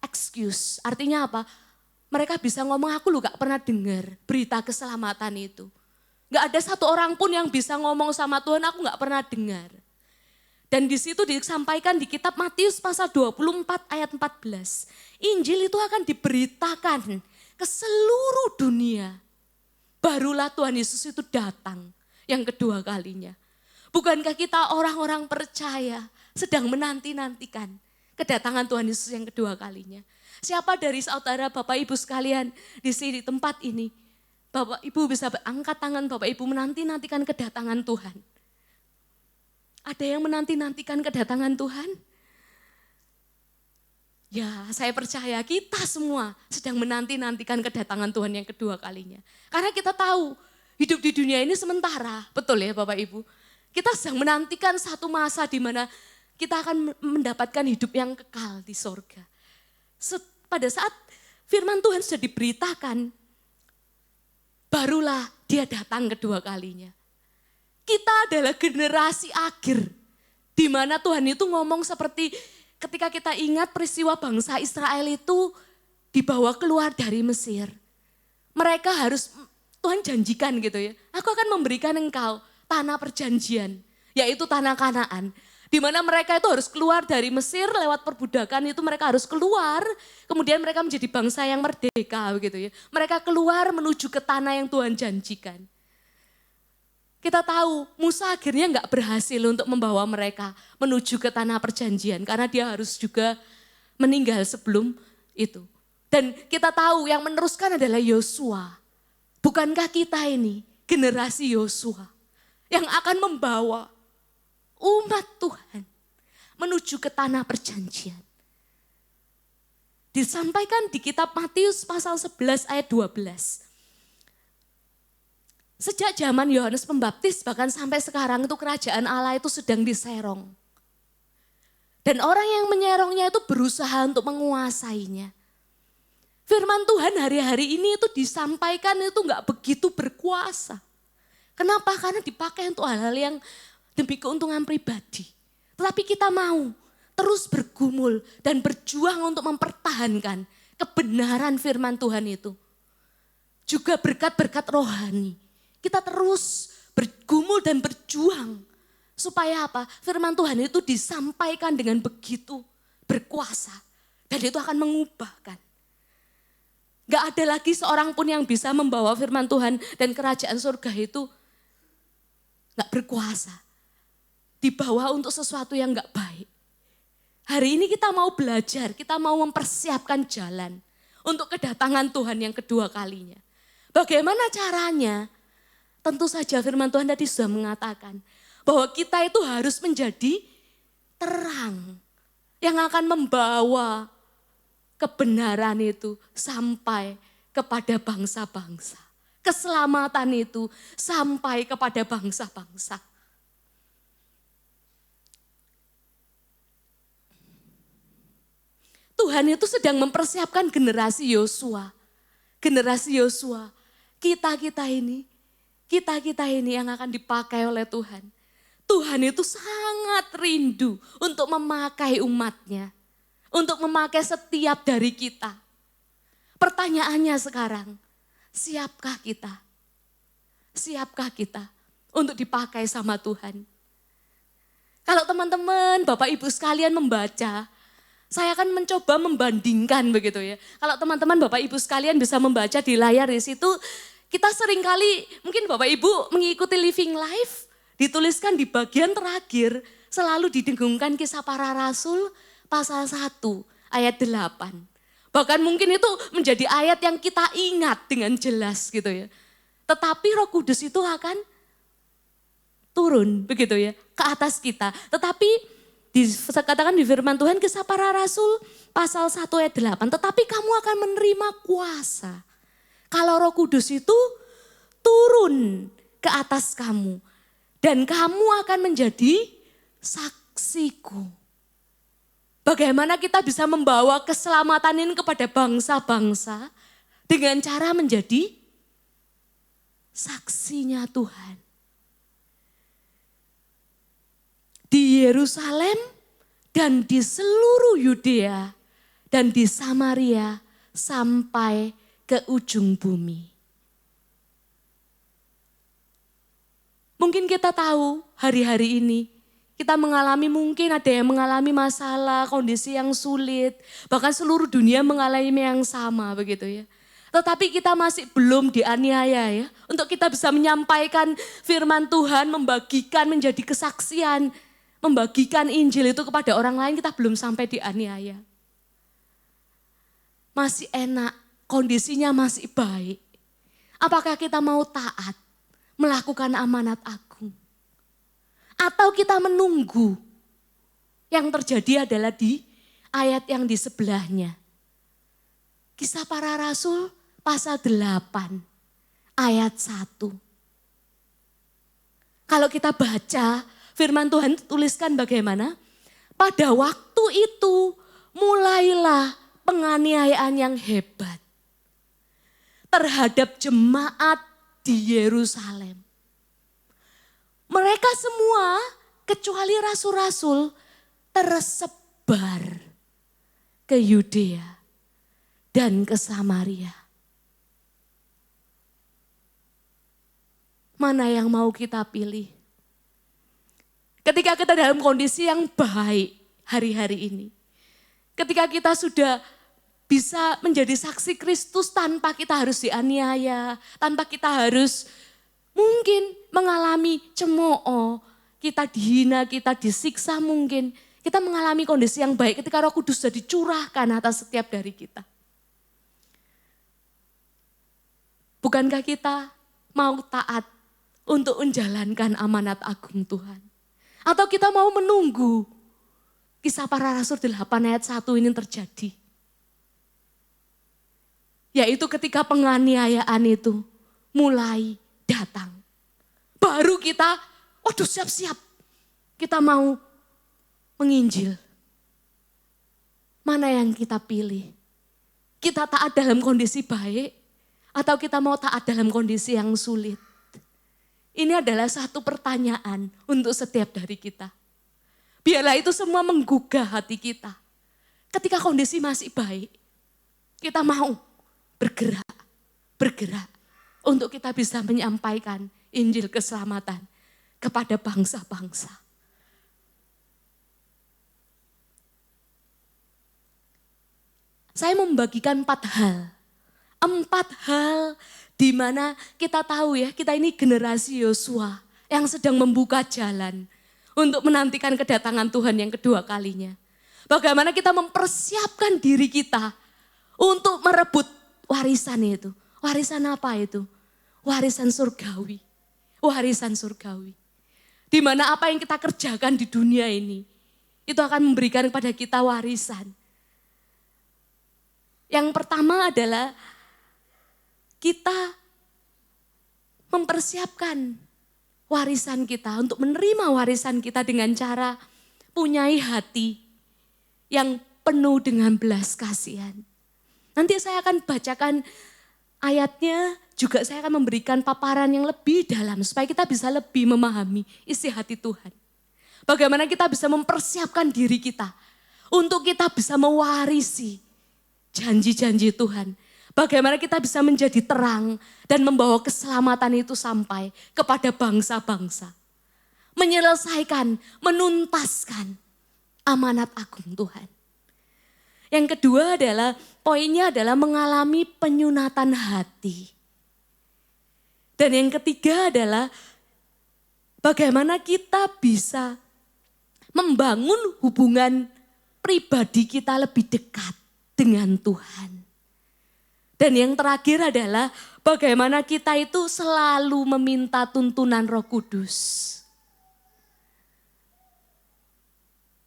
excuse. Artinya apa? Mereka bisa ngomong, aku lu gak pernah dengar berita keselamatan itu. Gak ada satu orang pun yang bisa ngomong sama Tuhan, aku gak pernah dengar. Dan di situ disampaikan di kitab Matius pasal 24 ayat 14. Injil itu akan diberitakan ke seluruh dunia. Barulah Tuhan Yesus itu datang yang kedua kalinya. Bukankah kita orang-orang percaya sedang menanti-nantikan kedatangan Tuhan Yesus yang kedua kalinya? Siapa dari saudara Bapak Ibu sekalian di sini tempat ini? Bapak Ibu bisa angkat tangan, Bapak Ibu menanti-nantikan kedatangan Tuhan. Ada yang menanti-nantikan kedatangan Tuhan? Ya, saya percaya kita semua sedang menanti-nantikan kedatangan Tuhan yang kedua kalinya. Karena kita tahu hidup di dunia ini sementara, betul ya Bapak Ibu? Kita sedang menantikan satu masa di mana kita akan mendapatkan hidup yang kekal di sorga. Pada saat firman Tuhan sudah diberitakan, barulah dia datang kedua kalinya. Kita adalah generasi akhir, di mana Tuhan itu ngomong seperti ketika kita ingat peristiwa bangsa Israel itu dibawa keluar dari Mesir. Mereka harus, Tuhan janjikan gitu ya, aku akan memberikan engkau tanah perjanjian, yaitu tanah Kanaan. Di mana mereka itu harus keluar dari Mesir lewat perbudakan, itu mereka harus keluar, kemudian mereka menjadi bangsa yang merdeka begitu ya. Mereka keluar menuju ke tanah yang Tuhan janjikan. Kita tahu Musa akhirnya nggak berhasil untuk membawa mereka menuju ke tanah perjanjian karena dia harus juga meninggal sebelum itu. Dan kita tahu yang meneruskan adalah Yosua. Bukankah kita ini generasi Yosua yang akan membawa umat Tuhan menuju ke tanah perjanjian? Disampaikan di kitab Matius pasal 11 ayat 12. Sejak zaman Yohanes Pembaptis bahkan sampai sekarang itu kerajaan Allah itu sedang diserong. Dan orang yang menyerongnya itu berusaha untuk menguasainya. Firman Tuhan hari-hari ini itu disampaikan itu gak begitu berkuasa. Kenapa? Karena dipakai untuk hal-hal yang demi keuntungan pribadi. Tetapi kita mau terus bergumul dan berjuang untuk mempertahankan kebenaran firman Tuhan itu. Juga berkat-berkat rohani. Kita terus bergumul dan berjuang. Supaya apa? Firman Tuhan itu disampaikan dengan begitu berkuasa. Dan itu akan mengubahkan. Gak ada lagi seorang pun yang bisa membawa firman Tuhan dan kerajaan surga itu gak berkuasa. Dibawa untuk sesuatu yang gak baik. Hari ini kita mau belajar, kita mau mempersiapkan jalan untuk kedatangan Tuhan yang kedua kalinya. Bagaimana caranya? Tentu saja firman Tuhan tadi sudah mengatakan bahwa kita itu harus menjadi terang yang akan membawa kebenaran itu sampai kepada bangsa-bangsa. Keselamatan itu sampai kepada bangsa-bangsa. Tuhan itu sedang mempersiapkan generasi Yosua. Generasi Yosua, kita-kita ini yang akan dipakai oleh Tuhan. Tuhan itu sangat rindu untuk memakai umatnya. Untuk memakai setiap dari kita. Pertanyaannya sekarang, siapkah kita? Siapkah kita untuk dipakai sama Tuhan? Kalau teman-teman, Bapak Ibu sekalian membaca, saya akan mencoba membandingkan begitu ya. Kalau teman-teman Bapak Ibu sekalian bisa membaca di layar di situ, kita seringkali mungkin Bapak Ibu mengikuti Living Life, dituliskan di bagian terakhir selalu didengungkan Kisah Para Rasul pasal 1 ayat 8. Bahkan mungkin itu menjadi ayat yang kita ingat dengan jelas gitu ya. Tetapi Roh Kudus itu akan turun begitu ya ke atas kita. Tetapi dikatakan di firman Tuhan Kisah Para Rasul pasal 1 ayat 8. Tetapi kamu akan menerima kuasa. Kalau Roh Kudus itu turun ke atas kamu. Dan kamu akan menjadi saksiku. Bagaimana kita bisa membawa keselamatan ini kepada bangsa-bangsa dengan cara menjadi saksinya Tuhan. Di Yerusalem dan di seluruh Yudea dan di Samaria sampai ke ujung bumi. Mungkin kita tahu hari-hari ini kita mengalami, mungkin ada yang mengalami masalah, kondisi yang sulit. Bahkan seluruh dunia mengalami yang sama begitu ya. Tetapi kita masih belum dianiaya ya. Untuk kita bisa menyampaikan firman Tuhan, membagikan menjadi kesaksian. Membagikan Injil itu kepada orang lain, kita belum sampai dianiaya. Masih enak, kondisinya masih baik. Apakah kita mau taat, melakukan amanat agung? Atau kita menunggu yang terjadi adalah di ayat yang di sebelahnya. Kisah Para Rasul pasal 8 ayat 1. Kalau kita baca firman Tuhan tuliskan bagaimana? Pada waktu itu mulailah penganiayaan yang hebat terhadap jemaat di Yerusalem. Mereka semua kecuali rasul-rasul tersebar ke Yudea dan ke Samaria. Mana yang mau kita pilih? Ketika kita dalam kondisi yang baik hari-hari ini. Ketika kita sudah bisa menjadi saksi Kristus tanpa kita harus dianiaya, tanpa kita harus mungkin mengalami cemooh, kita dihina, kita disiksa mungkin. Kita mengalami kondisi yang baik ketika Roh Kudus sudah dicurahkan atas setiap dari kita. Bukankah kita mau taat untuk menjalankan amanat agung Tuhan? Atau kita mau menunggu Kisah Para Rasul 8 ayat 1 ini terjadi? Yaitu ketika penganiayaan itu mulai datang. Baru kita, waduh siap-siap. Kita mau menginjil. Mana yang kita pilih? Kita taat dalam kondisi baik atau kita mau taat dalam kondisi yang sulit? Ini adalah satu pertanyaan untuk setiap dari kita. Biarlah itu semua menggugah hati kita. Ketika kondisi masih baik, kita mau bergerak untuk kita bisa menyampaikan Injil keselamatan kepada bangsa-bangsa. Saya membagikan 4 hal. 4 hal di mana kita tahu ya, kita ini generasi Yosua yang sedang membuka jalan untuk menantikan kedatangan Tuhan yang kedua kalinya. Bagaimana kita mempersiapkan diri kita untuk merebut warisan itu. Warisan apa itu? Warisan surgawi. Warisan surgawi. Di mana apa yang kita kerjakan di dunia ini, itu akan memberikan kepada kita warisan. Yang pertama adalah kita mempersiapkan warisan kita untuk menerima warisan kita dengan cara punyai hati yang penuh dengan belas kasihan. Nanti saya akan bacakan ayatnya, juga saya akan memberikan paparan yang lebih dalam supaya kita bisa lebih memahami isi hati Tuhan. Bagaimana kita bisa mempersiapkan diri kita untuk kita bisa mewarisi janji-janji Tuhan. Bagaimana kita bisa menjadi terang dan membawa keselamatan itu sampai kepada bangsa-bangsa. Menyelesaikan, menuntaskan amanat agung Tuhan. Yang kedua adalah, poinnya adalah mengalami penyunatan hati. Dan yang ketiga adalah bagaimana kita bisa membangun hubungan pribadi kita lebih dekat dengan Tuhan. Dan yang terakhir adalah bagaimana kita itu selalu meminta tuntunan Roh Kudus.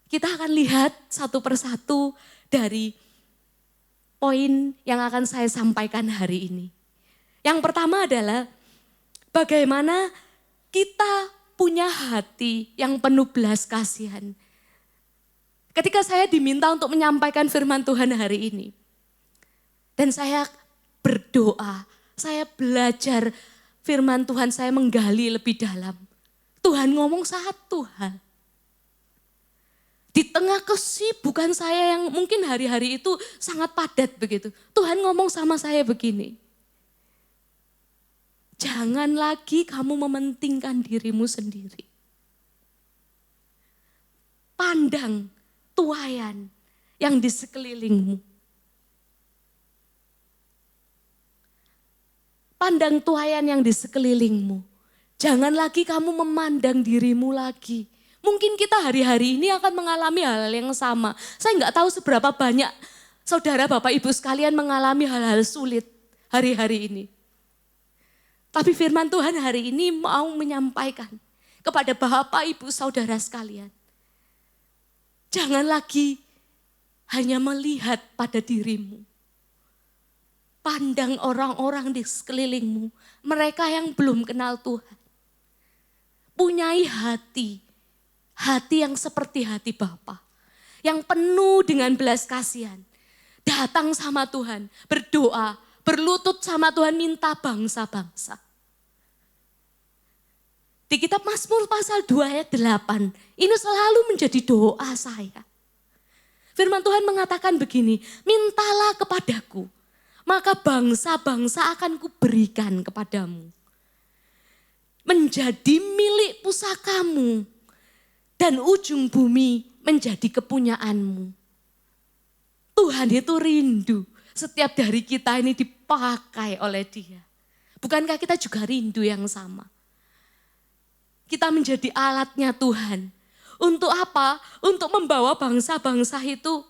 Kita akan lihat satu persatu dari poin yang akan saya sampaikan hari ini. Yang pertama adalah bagaimana kita punya hati yang penuh belas kasihan. Ketika saya diminta untuk menyampaikan firman Tuhan hari ini, dan saya berdoa, saya belajar firman Tuhan, saya menggali lebih dalam. Tuhan ngomong satu hal. Di tengah kesibukan saya yang mungkin hari-hari itu sangat padat begitu. Tuhan ngomong sama saya begini. Jangan lagi kamu mementingkan dirimu sendiri. Pandang tuaian yang di sekelilingmu. Pandang tuaian yang di sekelilingmu. Jangan lagi kamu memandang dirimu lagi. Mungkin kita hari-hari ini akan mengalami hal yang sama. Saya nggak tahu seberapa banyak saudara Bapak Ibu sekalian mengalami hal-hal sulit hari-hari ini. Tapi firman Tuhan hari ini mau menyampaikan kepada Bapak Ibu saudara sekalian. Jangan lagi hanya melihat pada dirimu. Pandang orang-orang di sekelilingmu, mereka yang belum kenal Tuhan. Punyai hati yang seperti hati Bapa, yang penuh dengan belas kasihan. Datang sama Tuhan, berdoa, berlutut sama Tuhan, minta bangsa-bangsa. Di kitab Mazmur pasal 2 ayat 8, ini selalu menjadi doa saya. Firman Tuhan mengatakan begini, mintalah kepadaku, maka bangsa-bangsa akan kuberikan kepadamu. Menjadi milik pusakamu dan ujung bumi menjadi kepunyaanmu. Tuhan itu rindu setiap dari kita ini dipakai oleh Dia. Bukankah kita juga rindu yang sama? Kita menjadi alatnya Tuhan. Untuk apa? Untuk membawa bangsa-bangsa itu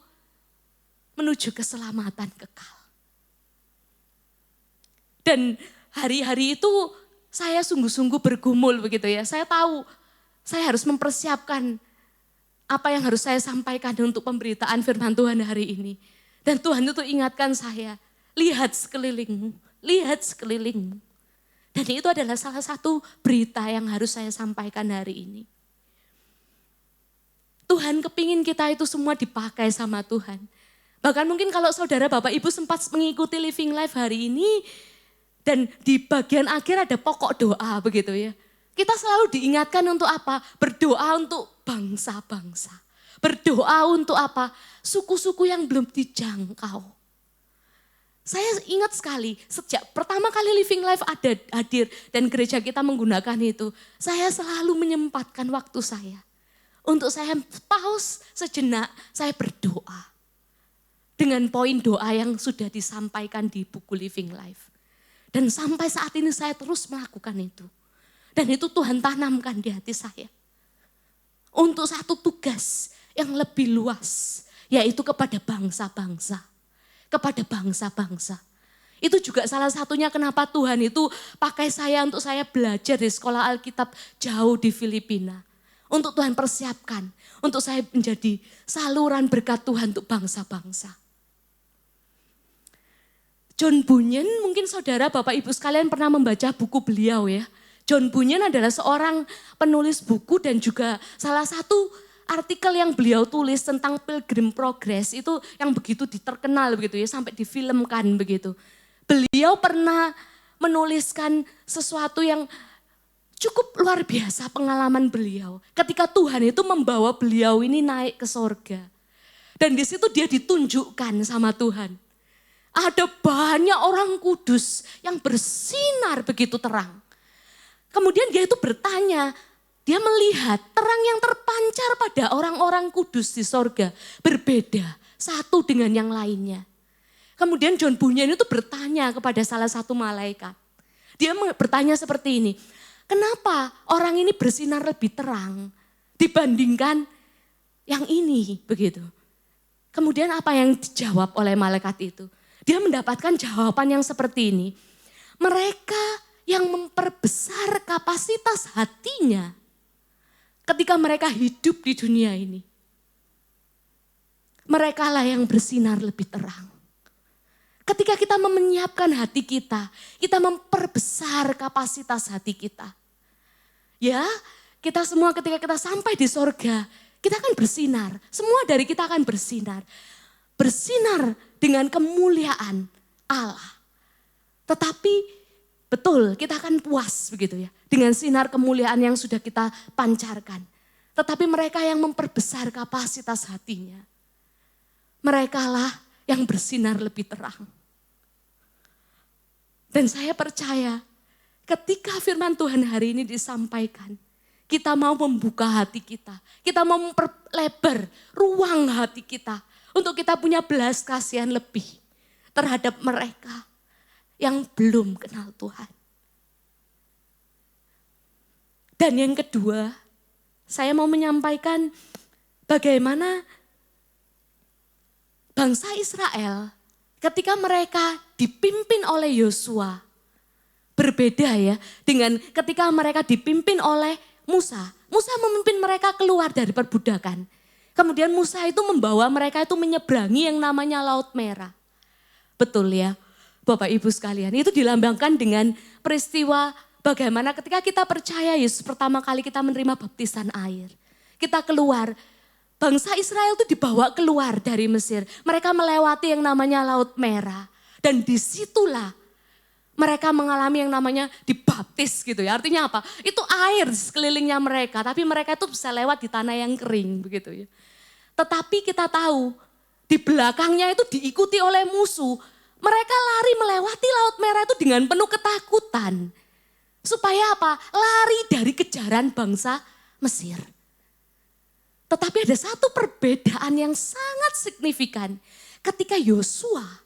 menuju keselamatan kekal. Dan hari-hari itu saya sungguh-sungguh bergumul begitu ya. Saya tahu saya harus mempersiapkan apa yang harus saya sampaikan untuk pemberitaan firman Tuhan hari ini. Dan Tuhan itu ingatkan saya, lihat sekelilingmu, lihat sekelilingmu. Dan itu adalah salah satu berita yang harus saya sampaikan hari ini. Tuhan kepingin kita itu semua dipakai sama Tuhan. Bahkan mungkin kalau saudara Bapak Ibu sempat mengikuti Living Life hari ini, dan di bagian akhir ada pokok doa begitu ya. Kita selalu diingatkan untuk apa? Berdoa untuk bangsa-bangsa. Berdoa untuk apa? Suku-suku yang belum dijangkau. Saya ingat sekali sejak pertama kali Living Life ada hadir dan gereja kita menggunakan itu. Saya selalu menyempatkan waktu saya. Untuk saya pause sejenak, saya berdoa. Dengan poin doa yang sudah disampaikan di buku Living Life. Dan sampai saat ini saya terus melakukan itu. Dan itu Tuhan tanamkan di hati saya. Untuk satu tugas yang lebih luas, yaitu kepada bangsa-bangsa. Kepada bangsa-bangsa. Itu juga salah satunya kenapa Tuhan itu pakai saya untuk saya belajar di sekolah Alkitab jauh di Filipina. Untuk Tuhan persiapkan, untuk saya menjadi saluran berkat Tuhan untuk bangsa-bangsa. John Bunyan, mungkin saudara Bapak Ibu sekalian pernah membaca buku beliau ya. John Bunyan adalah seorang penulis buku dan juga salah satu artikel yang beliau tulis tentang Pilgrim Progress itu yang begitu diterkenal begitu ya, sampai difilmkan begitu. Beliau pernah menuliskan sesuatu yang cukup luar biasa pengalaman beliau. Ketika Tuhan itu membawa beliau ini naik ke sorga. Dan di situ dia ditunjukkan sama Tuhan. Ada banyak orang kudus yang bersinar begitu terang. Kemudian dia itu bertanya, dia melihat terang yang terpancar pada orang-orang kudus di sorga berbeda satu dengan yang lainnya. Kemudian John Bunyan itu bertanya kepada salah satu malaikat. Dia bertanya seperti ini, kenapa orang ini bersinar lebih terang dibandingkan yang ini begitu. Kemudian apa yang dijawab oleh malaikat itu? Dia mendapatkan jawaban yang seperti ini. Mereka yang memperbesar kapasitas hatinya ketika mereka hidup di dunia ini. Mereka lah yang bersinar lebih terang. Ketika kita menyiapkan hati kita memperbesar kapasitas hati kita. Ya, kita semua ketika kita sampai di sorga, kita akan bersinar. Semua dari kita akan bersinar. Bersinar dengan kemuliaan Allah. Tetapi betul kita akan puas begitu ya. Dengan sinar kemuliaan yang sudah kita pancarkan. Tetapi mereka yang memperbesar kapasitas hatinya. Merekalah yang bersinar lebih terang. Dan saya percaya ketika firman Tuhan hari ini disampaikan. Kita mau membuka hati kita. Kita mau memperlebar ruang hati kita. Untuk kita punya belas kasihan lebih terhadap mereka yang belum kenal Tuhan. Dan yang kedua, saya mau menyampaikan bagaimana bangsa Israel ketika mereka dipimpin oleh Yosua. Berbeda ya dengan ketika mereka dipimpin oleh Musa. Musa memimpin mereka keluar dari perbudakan. Kemudian Musa itu membawa mereka itu menyeberangi yang namanya Laut Merah. Betul ya, Bapak Ibu sekalian. Itu dilambangkan dengan peristiwa bagaimana ketika kita percaya Yesus pertama kali kita menerima baptisan air. Kita keluar, bangsa Israel itu dibawa keluar dari Mesir. Mereka melewati yang namanya Laut Merah. Dan disitulah mereka mengalami yang namanya dibaptis gitu ya. Artinya apa? Itu air di sekelilingnya mereka. Tapi mereka itu bisa lewat di tanah yang kering begitu ya. Tetapi kita tahu di belakangnya itu diikuti oleh musuh. Mereka lari melewati Laut Merah itu dengan penuh ketakutan. Supaya apa? Lari dari kejaran bangsa Mesir. Tetapi ada satu perbedaan yang sangat signifikan. Ketika Yosua,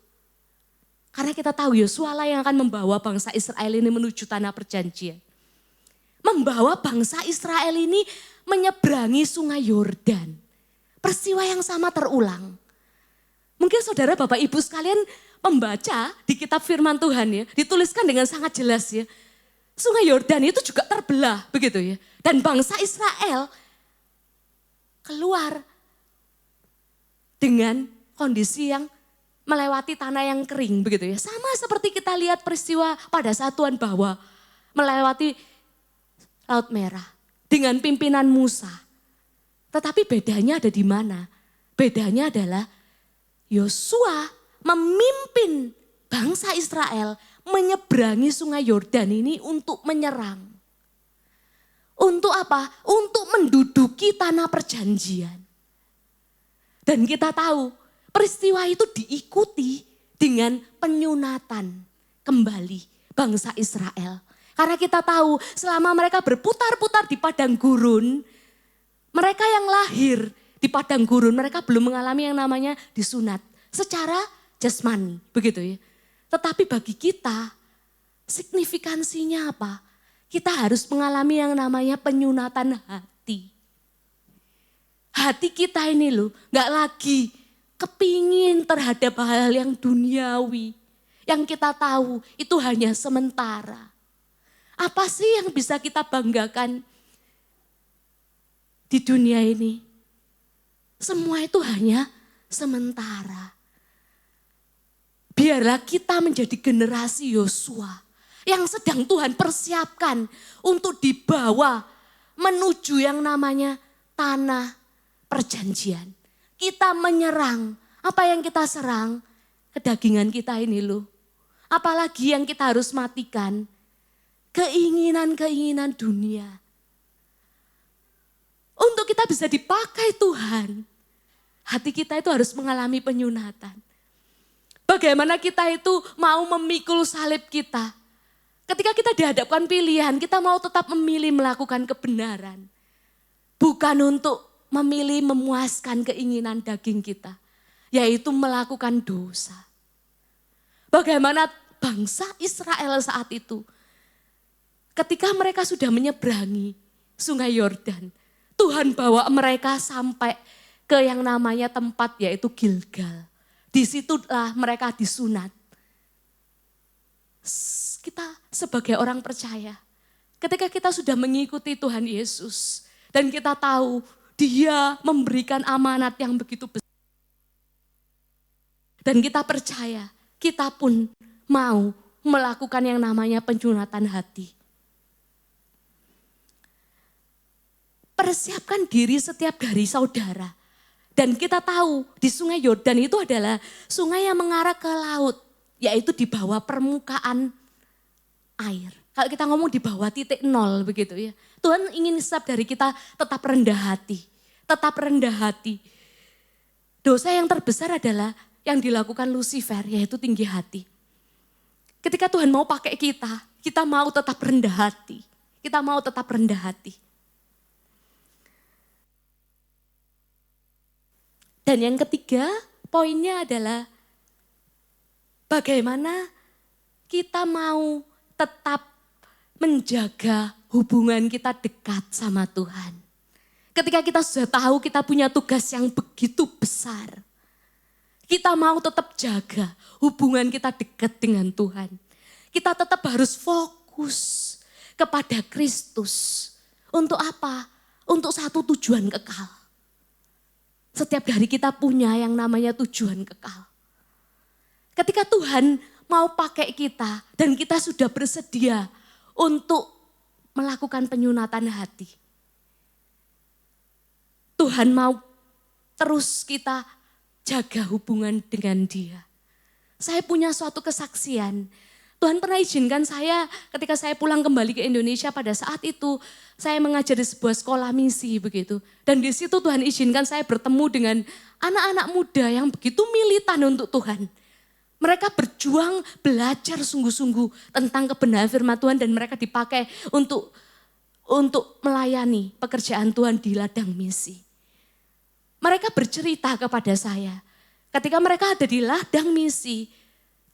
karena kita tahu Yosua lah yang akan membawa bangsa Israel ini menuju tanah perjanjian. Membawa bangsa Israel ini menyeberangi sungai Yordan. Peristiwa yang sama terulang. Mungkin saudara Bapak Ibu sekalian membaca di kitab firman Tuhan ya. Dituliskan dengan sangat jelas ya. Sungai Yordan itu juga terbelah begitu ya. Dan bangsa Israel keluar dengan kondisi yang melewati tanah yang kering begitu ya. Sama seperti kita lihat peristiwa pada saat Tuhan bawa melewati Laut Merah dengan pimpinan Musa. Tetapi bedanya ada di mana? Bedanya adalah Yosua memimpin bangsa Israel menyeberangi sungai Yordan ini untuk menyerang. Untuk apa? Untuk menduduki tanah perjanjian. Dan kita tahu peristiwa itu diikuti dengan penyunatan kembali bangsa Israel. Karena kita tahu selama mereka berputar-putar di padang gurun, mereka yang lahir di padang gurun, mereka belum mengalami yang namanya disunat secara jasmani, begitu ya. Tetapi bagi kita, signifikansinya apa? Kita harus mengalami yang namanya penyunatan hati. Hati kita ini loh, gak lagi kepingin terhadap hal yang duniawi. Yang kita tahu itu hanya sementara. Apa sih yang bisa kita banggakan di dunia ini? Semua itu hanya sementara. Biarlah kita menjadi generasi Yosua yang sedang Tuhan persiapkan untuk dibawa menuju yang namanya tanah perjanjian. Kita menyerang, apa yang kita serang? Kedagingan kita ini loh. Apalagi yang kita harus matikan? keinginan-keinginan dunia. Untuk kita bisa dipakai Tuhan, hati kita itu harus mengalami penyunatan. Bagaimana kita itu mau memikul salib kita. Ketika kita dihadapkan pilihan, kita mau tetap memilih melakukan kebenaran. Bukan untuk memilih memuaskan keinginan daging kita, yaitu melakukan dosa. Bagaimana bangsa Israel saat itu, ketika mereka sudah menyeberangi sungai Yordan, Tuhan bawa mereka sampai ke yang namanya tempat yaitu Gilgal. Disitulah mereka disunat. Kita sebagai orang percaya, ketika kita sudah mengikuti Tuhan Yesus dan kita tahu Dia memberikan amanat yang begitu besar. Dan kita percaya, kita pun mau melakukan yang namanya penyunatan hati. Persiapkan diri setiap hari saudara. Dan kita tahu di sungai Yordan itu adalah sungai yang mengarah ke laut. Yaitu di bawah permukaan air. Kalau kita ngomong di bawah titik nol begitu ya. Tuhan ingin setiap dari kita tetap rendah hati. Tetap rendah hati. Dosa yang terbesar adalah yang dilakukan Lucifer yaitu tinggi hati. Ketika Tuhan mau pakai kita mau tetap rendah hati. Kita mau tetap rendah hati. Dan yang ketiga, poinnya adalah bagaimana kita mau tetap menjaga hubungan kita dekat sama Tuhan. Ketika kita sudah tahu kita punya tugas yang begitu besar, kita mau tetap jaga hubungan kita dekat dengan Tuhan. Kita tetap harus fokus kepada Kristus. Untuk apa? Untuk satu tujuan kekal. Setiap hari kita punya yang namanya tujuan kekal. Ketika Tuhan mau pakai kita dan kita sudah bersedia untuk melakukan penyunatan hati. Tuhan mau terus kita jaga hubungan dengan Dia. Saya punya suatu kesaksian. Tuhan pernah izinkan saya ketika saya pulang kembali ke Indonesia pada saat itu saya mengajar di sebuah sekolah misi begitu. Dan di situ Tuhan izinkan saya bertemu dengan anak-anak muda yang begitu militan untuk Tuhan. Mereka berjuang belajar sungguh-sungguh tentang kebenaran firman Tuhan dan mereka dipakai untuk melayani pekerjaan Tuhan di ladang misi. Mereka bercerita kepada saya ketika mereka ada di ladang misi,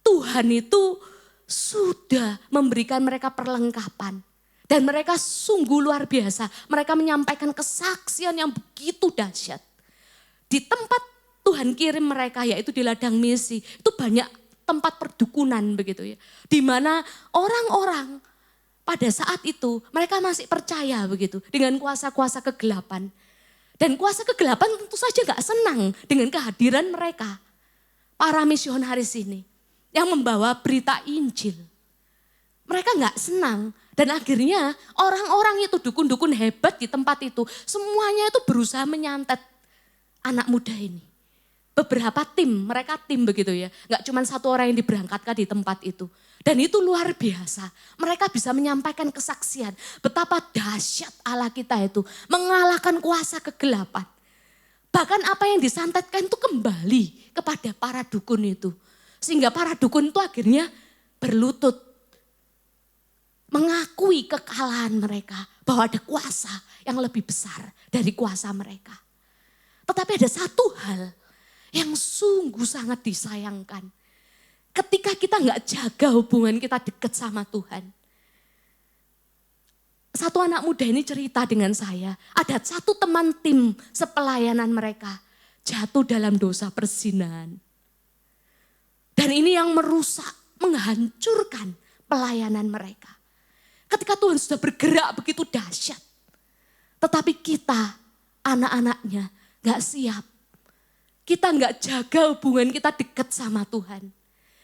Tuhan itu sudah memberikan mereka perlengkapan. Dan mereka sungguh luar biasa. Mereka menyampaikan kesaksian yang begitu dahsyat. Di tempat Tuhan kirim mereka yaitu di ladang misi. Itu banyak tempat perdukunan begitu ya. Di mana orang-orang pada saat itu mereka masih percaya begitu. Dengan kuasa-kuasa kegelapan. Dan kuasa kegelapan tentu saja gak senang dengan kehadiran mereka. Para misionaris ini. Yang membawa berita Injil. Mereka gak senang. Dan akhirnya orang-orang itu dukun-dukun hebat di tempat itu. Semuanya itu berusaha menyantet anak muda ini. Beberapa mereka tim begitu ya. Gak cuma satu orang yang diberangkatkan di tempat itu. Dan itu luar biasa. Mereka bisa menyampaikan kesaksian. Betapa dahsyat Allah kita itu. Mengalahkan kuasa kegelapan. Bahkan apa yang disantetkan itu kembali kepada para dukun itu. Sehingga para dukun itu akhirnya berlutut. Mengakui kekalahan mereka. Bahwa ada kuasa yang lebih besar dari kuasa mereka. Tetapi ada satu hal yang sungguh sangat disayangkan. Ketika kita gak jaga hubungan kita dekat sama Tuhan. Satu anak muda ini cerita dengan saya. Ada satu teman tim sepelayanan mereka. Jatuh dalam dosa perzinahan. Dan ini yang merusak, menghancurkan pelayanan mereka. Ketika Tuhan sudah bergerak begitu dahsyat. Tetapi kita, anak-anaknya gak siap. Kita gak jaga hubungan kita dekat sama Tuhan.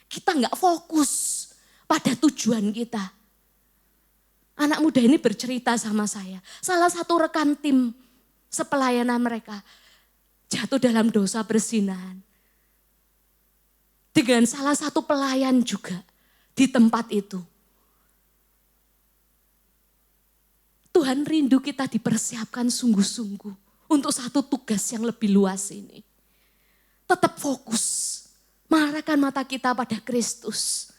Kita gak fokus pada tujuan kita. Anak muda ini bercerita sama saya. Salah satu rekan tim sepelayanan mereka jatuh dalam dosa perzinahan. Dengan salah satu pelayan juga di tempat itu. Tuhan rindu kita dipersiapkan sungguh-sungguh untuk satu tugas yang lebih luas ini. Tetap fokus, mengarahkan mata kita pada Kristus.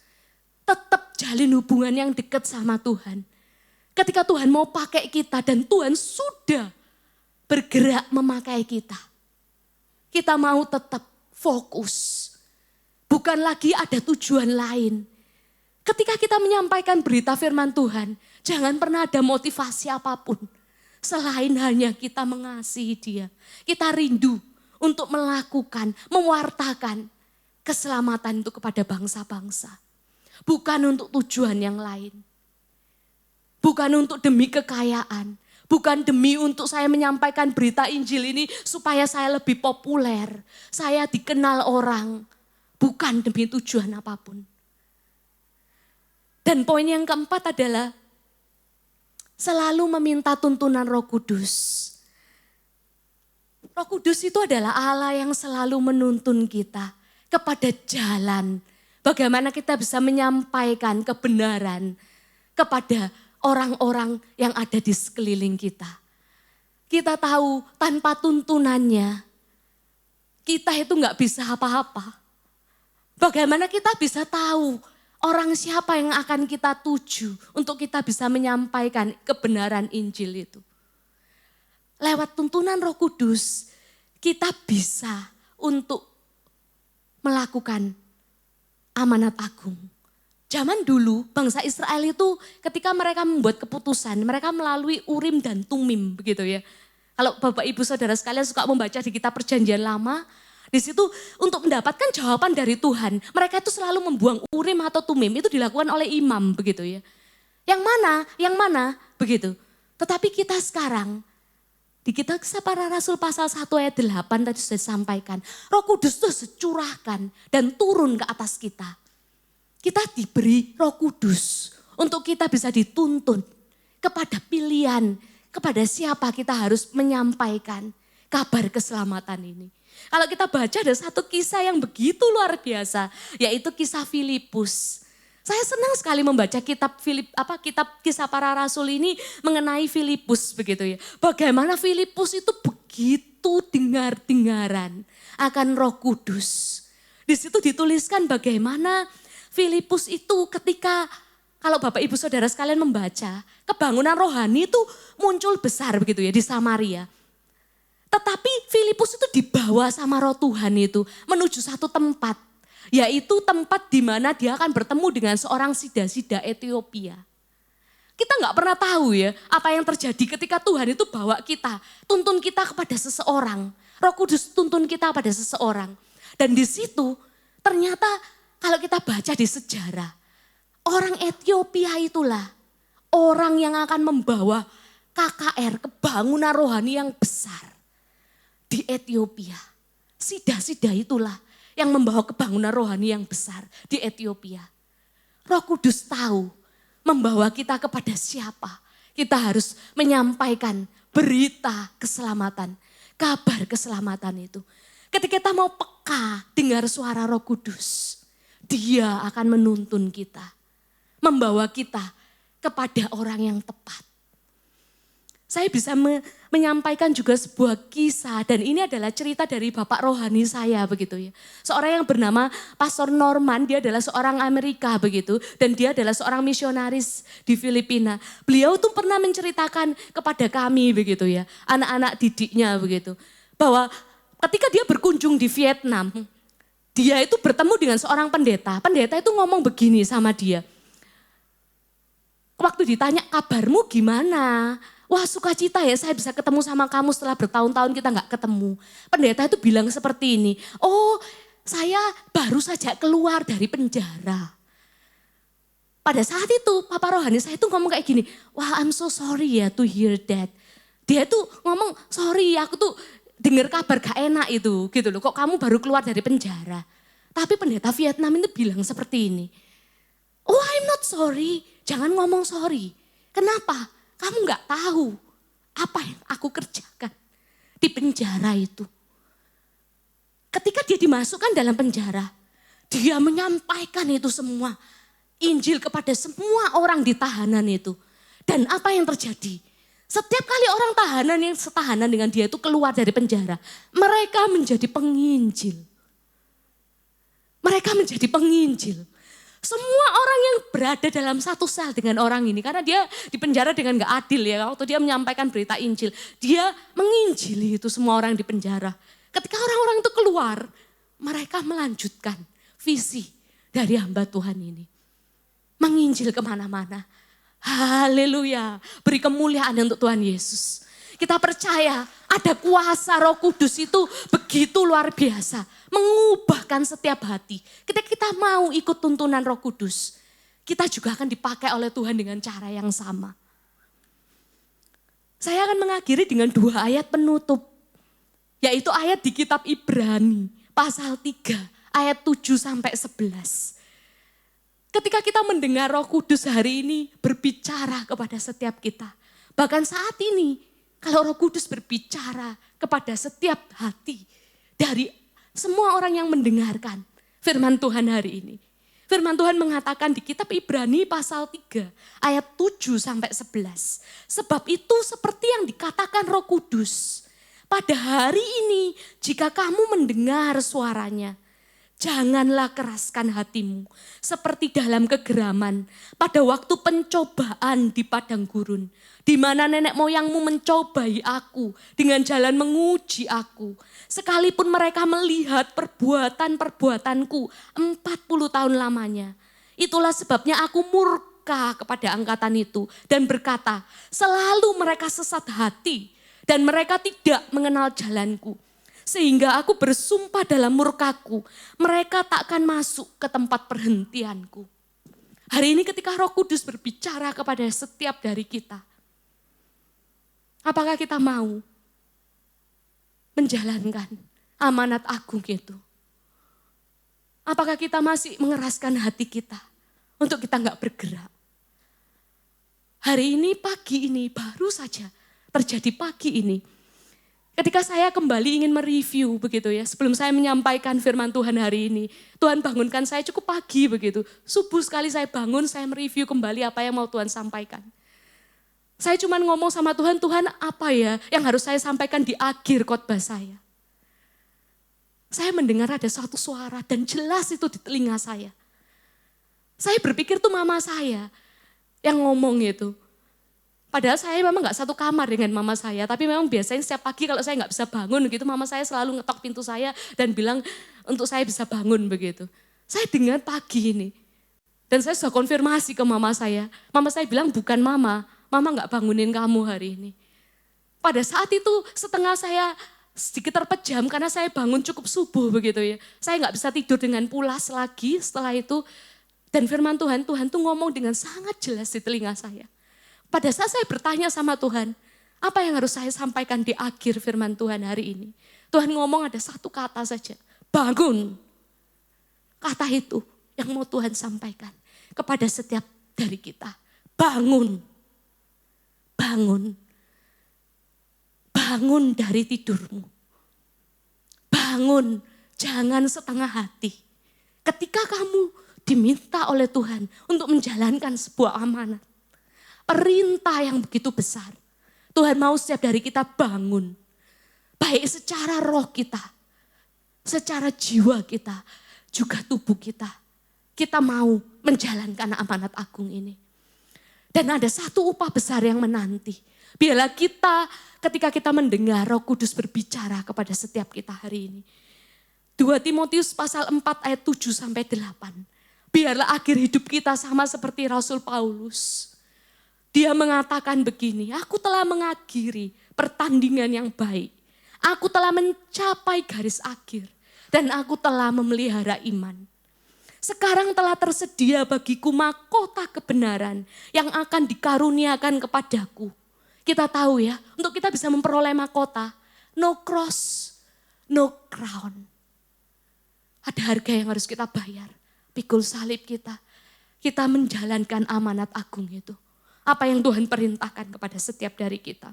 Tetap jalin hubungan yang dekat sama Tuhan. Ketika Tuhan mau pakai kita dan Tuhan sudah bergerak memakai kita. Kita mau tetap fokus. Bukan lagi ada tujuan lain. Ketika kita menyampaikan berita firman Tuhan, jangan pernah ada motivasi apapun. Selain hanya kita mengasihi Dia. Kita rindu untuk melakukan, mewartakan keselamatan itu kepada bangsa-bangsa. Bukan untuk tujuan yang lain. Bukan untuk demi kekayaan. Bukan demi untuk saya menyampaikan berita Injil ini supaya saya lebih populer. Saya dikenal orang. Bukan demi tujuan apapun. Dan poin yang keempat adalah selalu meminta tuntunan Roh Kudus. Roh Kudus itu adalah Allah yang selalu menuntun kita kepada jalan. Bagaimana kita bisa menyampaikan kebenaran kepada orang-orang yang ada di sekeliling kita. Kita tahu tanpa tuntunannya, kita itu nggak bisa apa-apa. Bagaimana kita bisa tahu orang siapa yang akan kita tuju untuk kita bisa menyampaikan kebenaran Injil itu. Lewat tuntunan Roh Kudus, kita bisa untuk melakukan amanat agung. Zaman dulu bangsa Israel itu ketika mereka membuat keputusan, mereka melalui Urim dan Tumim begitu ya. Kalau Bapak Ibu Saudara sekalian suka membaca di kitab Perjanjian Lama, di situ untuk mendapatkan jawaban dari Tuhan, mereka itu selalu membuang Urim atau Tumim, itu dilakukan oleh imam begitu ya. Yang mana begitu. Tetapi kita sekarang, di kitab Kisah Para Rasul pasal 1 ayat 8 tadi sudah disampaikan, Roh Kudus itu curahkan dan turun ke atas kita. Kita diberi Roh Kudus untuk kita bisa dituntun kepada pilihan, kepada siapa kita harus menyampaikan kabar keselamatan ini. Kalau kita baca ada satu kisah yang begitu luar biasa, yaitu kisah Filipus. Saya senang sekali membaca kitab Kisah Para Rasul ini mengenai Filipus begitu ya. Bagaimana Filipus itu begitu dengar-dengaran akan Roh Kudus. Di situ dituliskan bagaimana Filipus itu ketika, kalau Bapak Ibu Saudara sekalian membaca, kebangunan rohani itu muncul besar begitu ya di Samaria. Tetapi Filipus itu dibawa sama Roh Tuhan itu menuju satu tempat. Yaitu tempat di mana dia akan bertemu dengan seorang sida-sida Ethiopia. Kita nggak pernah tahu ya apa yang terjadi ketika Tuhan itu bawa kita, tuntun kita kepada seseorang. Roh Kudus tuntun kita pada seseorang. Dan di situ ternyata kalau kita baca di sejarah, orang Ethiopia itulah orang yang akan membawa KKR, kebangunan rohani yang besar di Ethiopia. Sida-sida itulah yang membawa kebangunan rohani yang besar di Ethiopia. Roh Kudus tahu membawa kita kepada siapa. Kita harus menyampaikan berita keselamatan, kabar keselamatan itu. Ketika kita mau peka dengar suara Roh Kudus, Dia akan menuntun kita, membawa kita kepada orang yang tepat. Saya bisa menyampaikan juga sebuah kisah dan ini adalah cerita dari bapak rohani saya begitu ya. Seorang yang bernama Pastor Norman, dia adalah seorang Amerika begitu dan dia adalah seorang misionaris di Filipina. Beliau tuh pernah menceritakan kepada kami begitu ya, anak-anak didiknya begitu. Bahwa ketika dia berkunjung di Vietnam, dia itu bertemu dengan seorang pendeta. Pendeta itu ngomong begini sama dia. Waktu ditanya kabarmu gimana? Wah sukacita ya saya bisa ketemu sama kamu setelah bertahun-tahun kita gak ketemu. Pendeta itu bilang seperti ini, oh saya baru saja keluar dari penjara. Pada saat itu Papa Rohani saya itu ngomong kayak gini, wah I'm so sorry ya to hear that. Dia tuh ngomong sorry aku tuh dengar kabar gak enak itu gitu loh, kok kamu baru keluar dari penjara. Tapi pendeta Vietnam itu bilang seperti ini, oh I'm not sorry, jangan ngomong sorry. Kenapa? Kamu gak tahu apa yang aku kerjakan di penjara itu. Ketika dia dimasukkan dalam penjara, dia menyampaikan itu semua. Injil kepada semua orang di tahanan itu. Dan apa yang terjadi? Setiap kali orang tahanan yang setahanan dengan dia itu keluar dari penjara, mereka menjadi penginjil. Mereka menjadi penginjil. Semua orang yang berada dalam satu sel dengan orang ini, karena dia dipenjara dengan gak adil ya, waktu dia menyampaikan berita Injil, dia menginjili itu semua orang di penjara. Ketika orang-orang itu keluar, mereka melanjutkan visi dari hamba Tuhan ini. Menginjil kemana-mana. Haleluya, beri kemuliaan untuk Tuhan Yesus. Kita percaya ada kuasa Roh Kudus itu begitu luar biasa. Mengubahkan setiap hati. Ketika kita mau ikut tuntunan Roh Kudus, kita juga akan dipakai oleh Tuhan dengan cara yang sama. Saya akan mengakhiri dengan 2 ayat penutup. Yaitu ayat di kitab Ibrani, pasal 3, ayat 7-11. Ketika kita mendengar Roh Kudus hari ini berbicara kepada setiap kita. Bahkan saat ini, kalau Roh Kudus berbicara kepada setiap hati dari semua orang yang mendengarkan firman Tuhan hari ini. Firman Tuhan mengatakan di kitab Ibrani pasal 3 ayat 7-11. Sebab itu seperti yang dikatakan Roh Kudus. Pada hari ini jika kamu mendengar suaranya, janganlah keraskan hatimu seperti dalam kegeraman pada waktu pencobaan di padang gurun. Di mana nenek moyangmu mencobai aku dengan jalan menguji aku. Sekalipun mereka melihat perbuatan-perbuatanku 40 tahun lamanya. Itulah sebabnya aku murka kepada angkatan itu dan berkata, selalu mereka sesat hati dan mereka tidak mengenal jalanku. Sehingga aku bersumpah dalam murkaku, mereka takkan masuk ke tempat perhentianku. Hari ini ketika Roh Kudus berbicara kepada setiap dari kita, apakah kita mau menjalankan amanat agung itu? Apakah kita masih mengeraskan hati kita untuk kita nggak bergerak? Hari ini, pagi ini, baru saja terjadi pagi ini. Ketika saya kembali ingin mereview begitu ya, sebelum saya menyampaikan firman Tuhan hari ini, Tuhan bangunkan saya cukup pagi begitu. Subuh sekali saya bangun, saya mereview kembali apa yang mau Tuhan sampaikan. Saya cuma ngomong sama Tuhan, Tuhan apa ya yang harus saya sampaikan di akhir khotbah saya. Saya mendengar ada satu suara dan jelas itu di telinga saya. Saya berpikir tuh mama saya yang ngomong itu. Padahal saya memang gak satu kamar dengan mama saya, tapi memang biasanya setiap pagi kalau saya gak bisa bangun gitu, mama saya selalu ngetok pintu saya dan bilang untuk saya bisa bangun begitu. Saya dengar pagi ini, dan saya sudah konfirmasi ke mama saya bilang bukan mama gak bangunin kamu hari ini. Pada saat itu setengah saya sedikit terpejam karena saya bangun cukup subuh begitu ya. Saya gak bisa tidur dengan pulas lagi setelah itu, dan firman Tuhan tuh ngomong dengan sangat jelas di telinga saya. Pada saat saya bertanya sama Tuhan, apa yang harus saya sampaikan di akhir firman Tuhan hari ini? Tuhan ngomong ada satu kata saja, bangun. Kata itu yang mau Tuhan sampaikan kepada setiap dari kita. Bangun, bangun, bangun dari tidurmu. Bangun, jangan setengah hati. Ketika kamu diminta oleh Tuhan untuk menjalankan sebuah amanat, perintah yang begitu besar. Tuhan mau setiap dari kita bangun. Baik secara roh kita, secara jiwa kita, juga tubuh kita. Kita mau menjalankan amanat agung ini. Dan ada satu upah besar yang menanti. Biarlah kita ketika kita mendengar Roh Kudus berbicara kepada setiap kita hari ini. 2 Timotius pasal 4 ayat 7-8. Biarlah akhir hidup kita sama seperti Rasul Paulus. Dia mengatakan begini, aku telah mengakhiri pertandingan yang baik. Aku telah mencapai garis akhir dan aku telah memelihara iman. Sekarang telah tersedia bagiku mahkota kebenaran yang akan dikaruniakan kepadaku. Kita tahu ya, untuk kita bisa memperoleh mahkota, no cross, no crown. Ada harga yang harus kita bayar, pikul salib kita. Kita menjalankan amanat agung itu. Apa yang Tuhan perintahkan kepada setiap dari kita.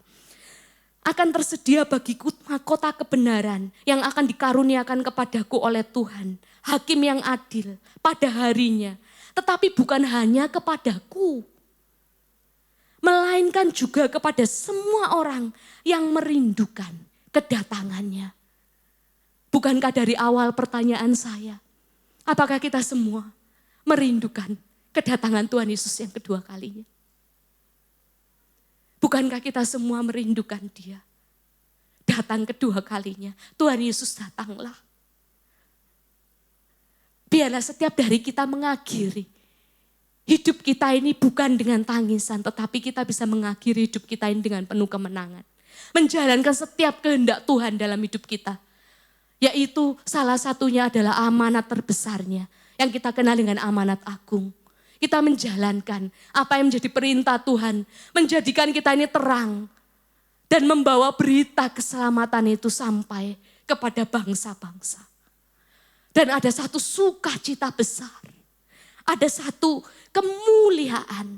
Akan tersedia bagiku mahkota kebenaran yang akan dikaruniakan kepadaku oleh Tuhan. Hakim yang adil pada harinya. Tetapi bukan hanya kepadaku. Melainkan melainkan juga kepada semua orang yang merindukan kedatangannya. Bukankah dari awal pertanyaan saya, apakah kita semua merindukan kedatangan Tuhan Yesus yang kedua kalinya? Bukankah kita semua merindukan Dia? Datang kedua kalinya, Tuhan Yesus datanglah. Biarlah setiap dari kita mengakhiri hidup kita ini bukan dengan tangisan, tetapi kita bisa mengakhiri hidup kita ini dengan penuh kemenangan. Menjalankan setiap kehendak Tuhan dalam hidup kita. Yaitu salah satunya adalah amanat terbesarnya yang kita kenal dengan amanat agung. Kita menjalankan apa yang menjadi perintah Tuhan, menjadikan kita ini terang dan membawa berita keselamatan itu sampai kepada bangsa-bangsa. Dan ada satu sukacita besar, ada satu kemuliaan,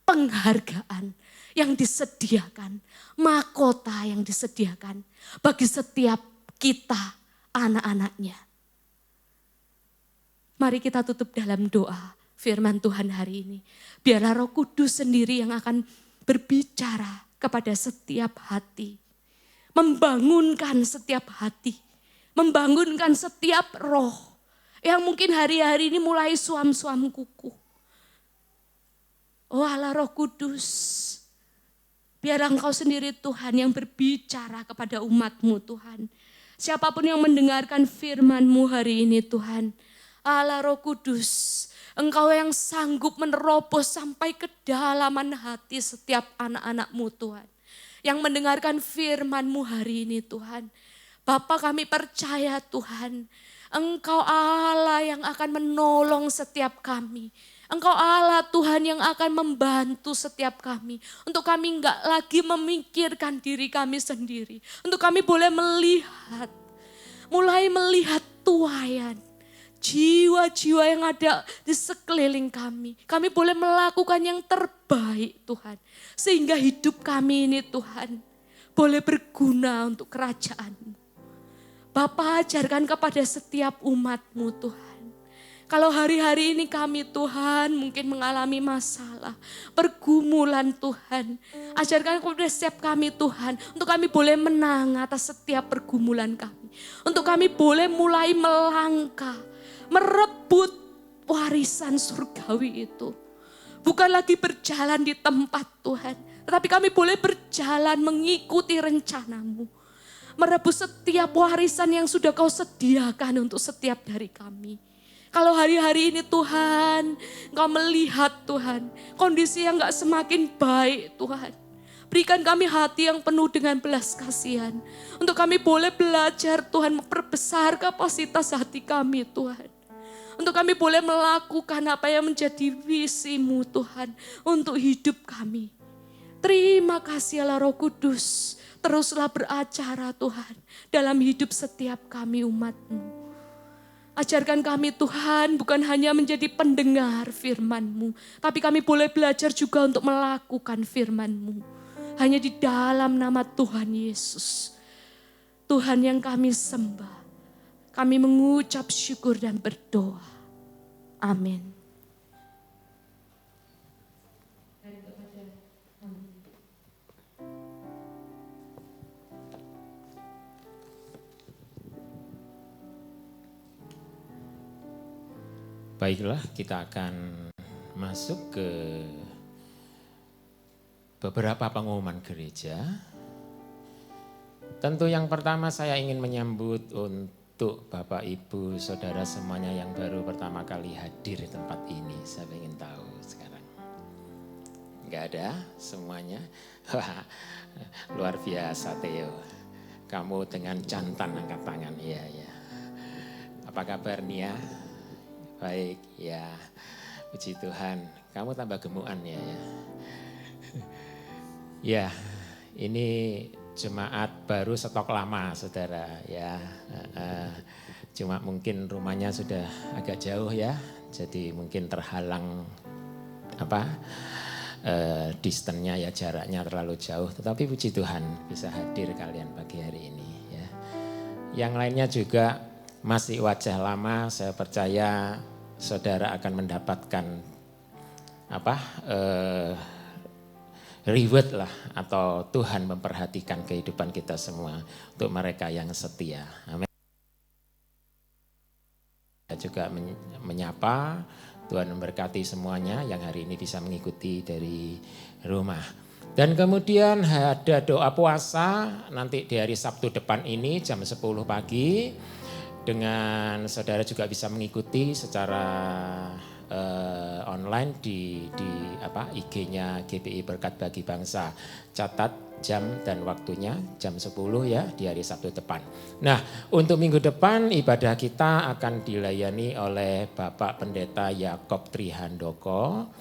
penghargaan yang disediakan, mahkota yang disediakan bagi setiap kita, anak-anaknya. Mari kita tutup dalam doa firman Tuhan hari ini. Biarlah Roh Kudus sendiri yang akan berbicara kepada setiap hati. Membangunkan setiap hati. Membangunkan setiap roh yang mungkin hari-hari ini mulai suam-suam kuku. Oh Allah Roh Kudus, biar Engkau sendiri Tuhan yang berbicara kepada umat-Mu Tuhan. Siapapun yang mendengarkan firman-Mu hari ini Tuhan, Allah Roh Kudus, Engkau yang sanggup menerobos sampai ke kedalaman hati setiap anak-anak-Mu Tuhan. Yang mendengarkan firman-Mu hari ini Tuhan. Bapa kami percaya Tuhan, Engkau Allah yang akan menolong setiap kami. Engkau Allah Tuhan yang akan membantu setiap kami. Untuk kami enggak lagi memikirkan diri kami sendiri. Untuk kami boleh melihat, mulai melihat tuaian. Jiwa-jiwa yang ada di sekeliling kami. Kami boleh melakukan yang terbaik Tuhan. Sehingga hidup kami ini Tuhan boleh berguna untuk kerajaan-Mu. Bapa ajarkan kepada setiap umat-Mu Tuhan. Kalau hari-hari ini kami Tuhan mungkin mengalami masalah, pergumulan Tuhan. Ajarkan kepada setiap kami Tuhan, untuk kami boleh menang atas setiap pergumulan kami. Untuk kami boleh mulai melangkah, merebut warisan surgawi itu. Bukan lagi berjalan di tempat Tuhan, tetapi kami boleh berjalan mengikuti rencana-Mu. Merebut setiap warisan yang sudah Kau sediakan untuk setiap dari kami. Kalau hari-hari ini Tuhan, Engkau melihat Tuhan, kondisi yang gak semakin baik Tuhan. Berikan kami hati yang penuh dengan belas kasihan. Untuk kami boleh belajar Tuhan memperbesar kapasitas hati kami Tuhan. Untuk kami boleh melakukan apa yang menjadi visi-Mu Tuhan untuk hidup kami. Terima kasih Allah Roh Kudus. Teruslah beracara Tuhan dalam hidup setiap kami umat-Mu. Ajarkan kami Tuhan bukan hanya menjadi pendengar firman-Mu. Tapi kami boleh belajar juga untuk melakukan firman-Mu. Hanya di dalam nama Tuhan Yesus. Tuhan yang kami sembah. Kami mengucap syukur dan berdoa. Amin. Baiklah, kita akan masuk ke beberapa pengumuman gereja. Tentu yang pertama saya ingin menyambut untuk Bapak, Ibu, Saudara semuanya yang baru pertama kali hadir di tempat ini. Saya ingin tahu sekarang. Enggak ada semuanya? Wah, luar biasa Theo. Kamu dengan jantan angkat tangan, iya ya. Apa kabar Nia? Baik, ya. Puji Tuhan. Kamu tambah gemukan ya. Ya, ini jemaat baru stok lama, saudara. Ya, cuma mungkin rumahnya sudah agak jauh ya. Jadi mungkin terhalang distance-nya ya, jaraknya terlalu jauh. Tetapi puji Tuhan bisa hadir kalian pagi hari ini. Ya. Yang lainnya juga masih wajah lama, saya percaya saudara akan mendapatkan reward lah, atau Tuhan memperhatikan kehidupan kita semua untuk mereka yang setia. Amin. Juga menyapa, Tuhan memberkati semuanya yang hari ini bisa mengikuti dari rumah. Dan kemudian ada doa puasa nanti di hari Sabtu depan ini jam 10 pagi. Dengan saudara juga bisa mengikuti secara online di IG-nya GBI Berkat Bagi Bangsa. Catat jam dan waktunya jam 10 ya di hari Sabtu depan. Nah, untuk minggu depan ibadah kita akan dilayani oleh Bapak Pendeta Yakob Trihandoko.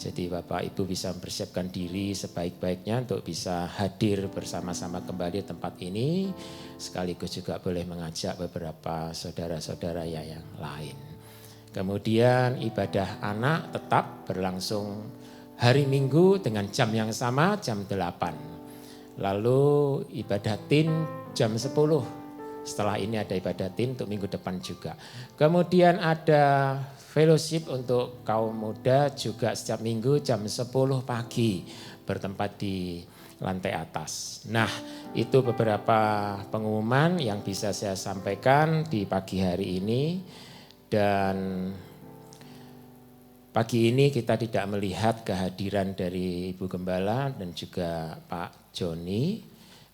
Jadi Bapak Ibu bisa mempersiapkan diri sebaik-baiknya untuk bisa hadir bersama-sama kembali di tempat ini. Sekaligus juga boleh mengajak beberapa saudara-saudara yang lain. Kemudian ibadah anak tetap berlangsung hari Minggu dengan jam yang sama, jam 8. Lalu ibadah tin jam 10. Setelah ini ada ibadah tin untuk minggu depan juga. Kemudian ada fellowship untuk kaum muda juga setiap minggu jam 10 pagi bertempat di lantai atas. Nah, itu beberapa pengumuman yang bisa saya sampaikan di pagi hari ini. Dan pagi ini kita tidak melihat kehadiran dari Ibu Gembala dan juga Pak Joni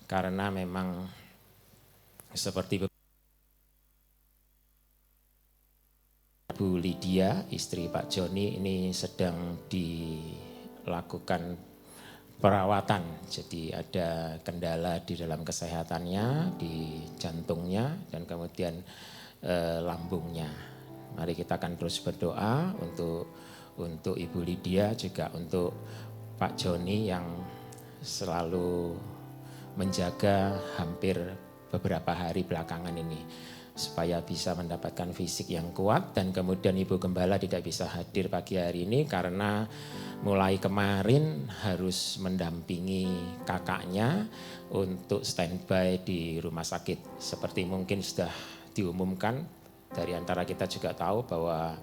karena memang seperti Bu Lydia, istri Pak Joni ini sedang dilakukan perawatan. Jadi ada kendala di dalam kesehatannya, di jantungnya dan kemudian lambungnya. Mari kita akan terus berdoa untuk Ibu Lydia, juga untuk Pak Joni yang selalu menjaga hampir beberapa hari belakangan ini supaya bisa mendapatkan fisik yang kuat. Dan kemudian Ibu Gembala tidak bisa hadir pagi hari ini karena mulai kemarin harus mendampingi kakaknya untuk standby di rumah sakit. Seperti mungkin sudah diumumkan, dari antara kita juga tahu bahwa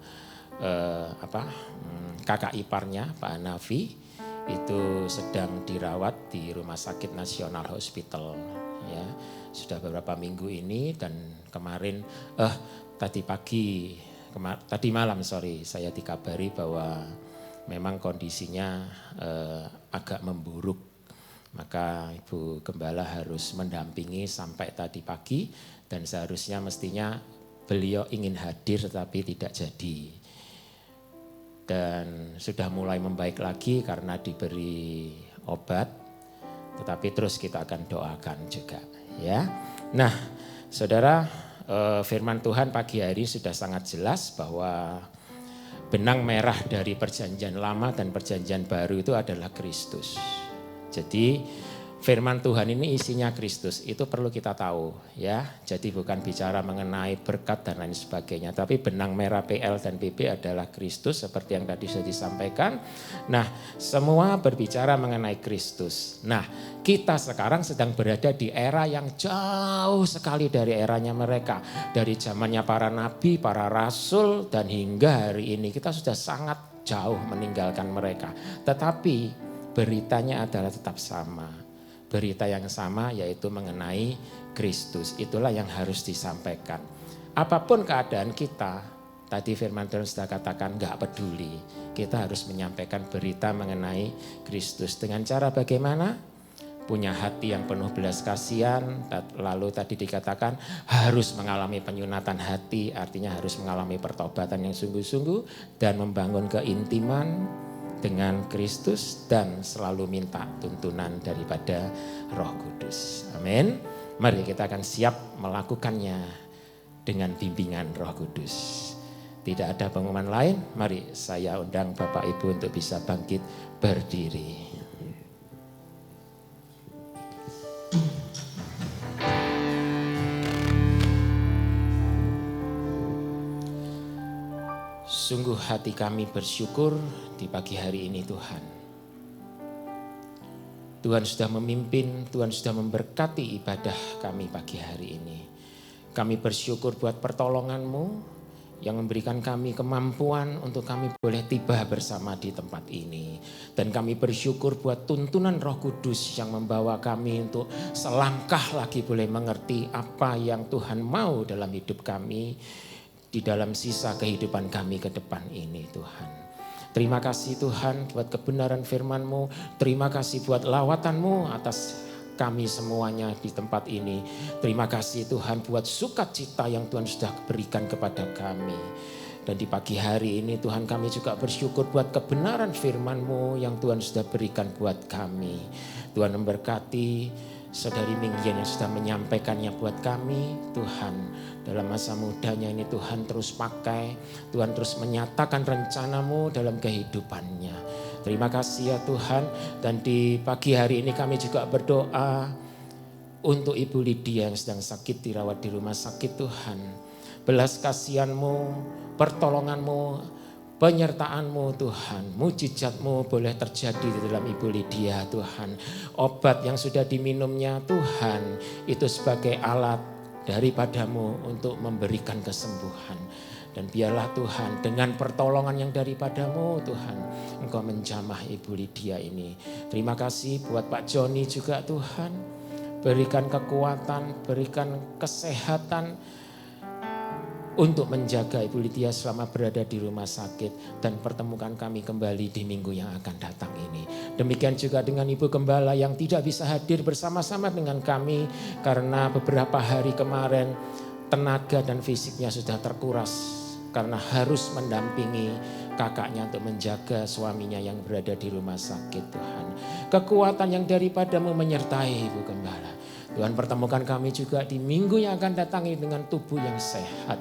kakak iparnya Pak Hanafi itu sedang dirawat di Rumah Sakit Nasional Hospital ya. Sudah beberapa minggu ini dan kemarin tadi malam saya dikabari bahwa memang kondisinya agak memburuk. Maka Ibu Gembala harus mendampingi sampai tadi pagi dan seharusnya mestinya beliau ingin hadir tetapi tidak jadi. Dan sudah mulai membaik lagi karena diberi obat, tetapi terus kita akan doakan juga ya. Nah, saudara, firman Tuhan pagi hari sudah sangat jelas bahwa benang merah dari perjanjian lama dan perjanjian baru itu adalah Kristus. Jadi firman Tuhan ini isinya Kristus, itu perlu kita tahu ya. Jadi bukan bicara mengenai berkat dan lain sebagainya, tapi benang merah PL dan PP adalah Kristus seperti yang tadi sudah disampaikan. Nah, semua berbicara mengenai Kristus. Nah, kita sekarang sedang berada di era yang jauh sekali dari eranya mereka. Dari zamannya para nabi, para rasul, dan hingga hari ini kita sudah sangat jauh meninggalkan mereka. Tetapi beritanya adalah tetap sama. Berita yang sama yaitu mengenai Kristus. Itulah yang harus disampaikan. Apapun keadaan kita, tadi firman Tuhan sudah katakan gak peduli. Kita harus menyampaikan berita mengenai Kristus. Dengan cara bagaimana? Punya hati yang penuh belas kasihan. Lalu tadi dikatakan harus mengalami penyunatan hati. Artinya harus mengalami pertobatan yang sungguh-sungguh. Dan membangun keintiman dengan Kristus dan selalu minta tuntunan daripada Roh Kudus. Amin. Mari kita akan siap melakukannya dengan bimbingan Roh Kudus. Tidak ada pengumuman lain, mari saya undang Bapak Ibu untuk bisa bangkit berdiri. Sungguh hati kami bersyukur di pagi hari ini Tuhan. Tuhan sudah memimpin, Tuhan sudah memberkati ibadah kami pagi hari ini. Kami bersyukur buat pertolongan-Mu yang memberikan kami kemampuan untuk kami boleh tiba bersama di tempat ini. Dan kami bersyukur buat tuntunan Roh Kudus yang membawa kami untuk selangkah lagi boleh mengerti apa yang Tuhan mau dalam hidup kami, di dalam sisa kehidupan kami ke depan ini Tuhan. Terima kasih Tuhan buat kebenaran firman-Mu, terima kasih buat lawatan-Mu atas kami semuanya di tempat ini. Terima kasih Tuhan buat sukacita yang Tuhan sudah berikan kepada kami. Dan di pagi hari ini Tuhan kami juga bersyukur buat kebenaran firman-Mu yang Tuhan sudah berikan buat kami. Tuhan memberkati Saudari Minggian yang sudah menyampaikannya buat kami. Tuhan dalam masa mudanya ini Tuhan terus pakai, Tuhan terus menyatakan rencana-Mu dalam kehidupannya. Terima kasih ya Tuhan. Dan di pagi hari ini kami juga berdoa untuk Ibu Lydia yang sedang sakit dirawat di rumah sakit Tuhan. Belas kasihan-Mu, pertolongan-Mu, penyertaan-Mu Tuhan. Mujizat-Mu boleh terjadi di dalam Ibu Lydia Tuhan. Obat yang sudah diminumnya Tuhan itu sebagai alat daripada-Mu untuk memberikan kesembuhan. Dan biarlah Tuhan dengan pertolongan yang daripada-Mu Tuhan, Engkau menjamah Ibu Lydia ini. Terima kasih buat Pak Joni juga Tuhan. Berikan kekuatan, berikan kesehatan untuk menjaga Ibu Lydia selama berada di rumah sakit. Dan pertemukan kami kembali di minggu yang akan datang ini. Demikian juga dengan Ibu Gembala yang tidak bisa hadir bersama-sama dengan kami karena beberapa hari kemarin tenaga dan fisiknya sudah terkuras karena harus mendampingi kakaknya untuk menjaga suaminya yang berada di rumah sakit Tuhan. Kekuatan yang daripada-Mu menyertai Ibu Gembala. Tuhan pertemukan kami juga di minggu yang akan datang ini dengan tubuh yang sehat.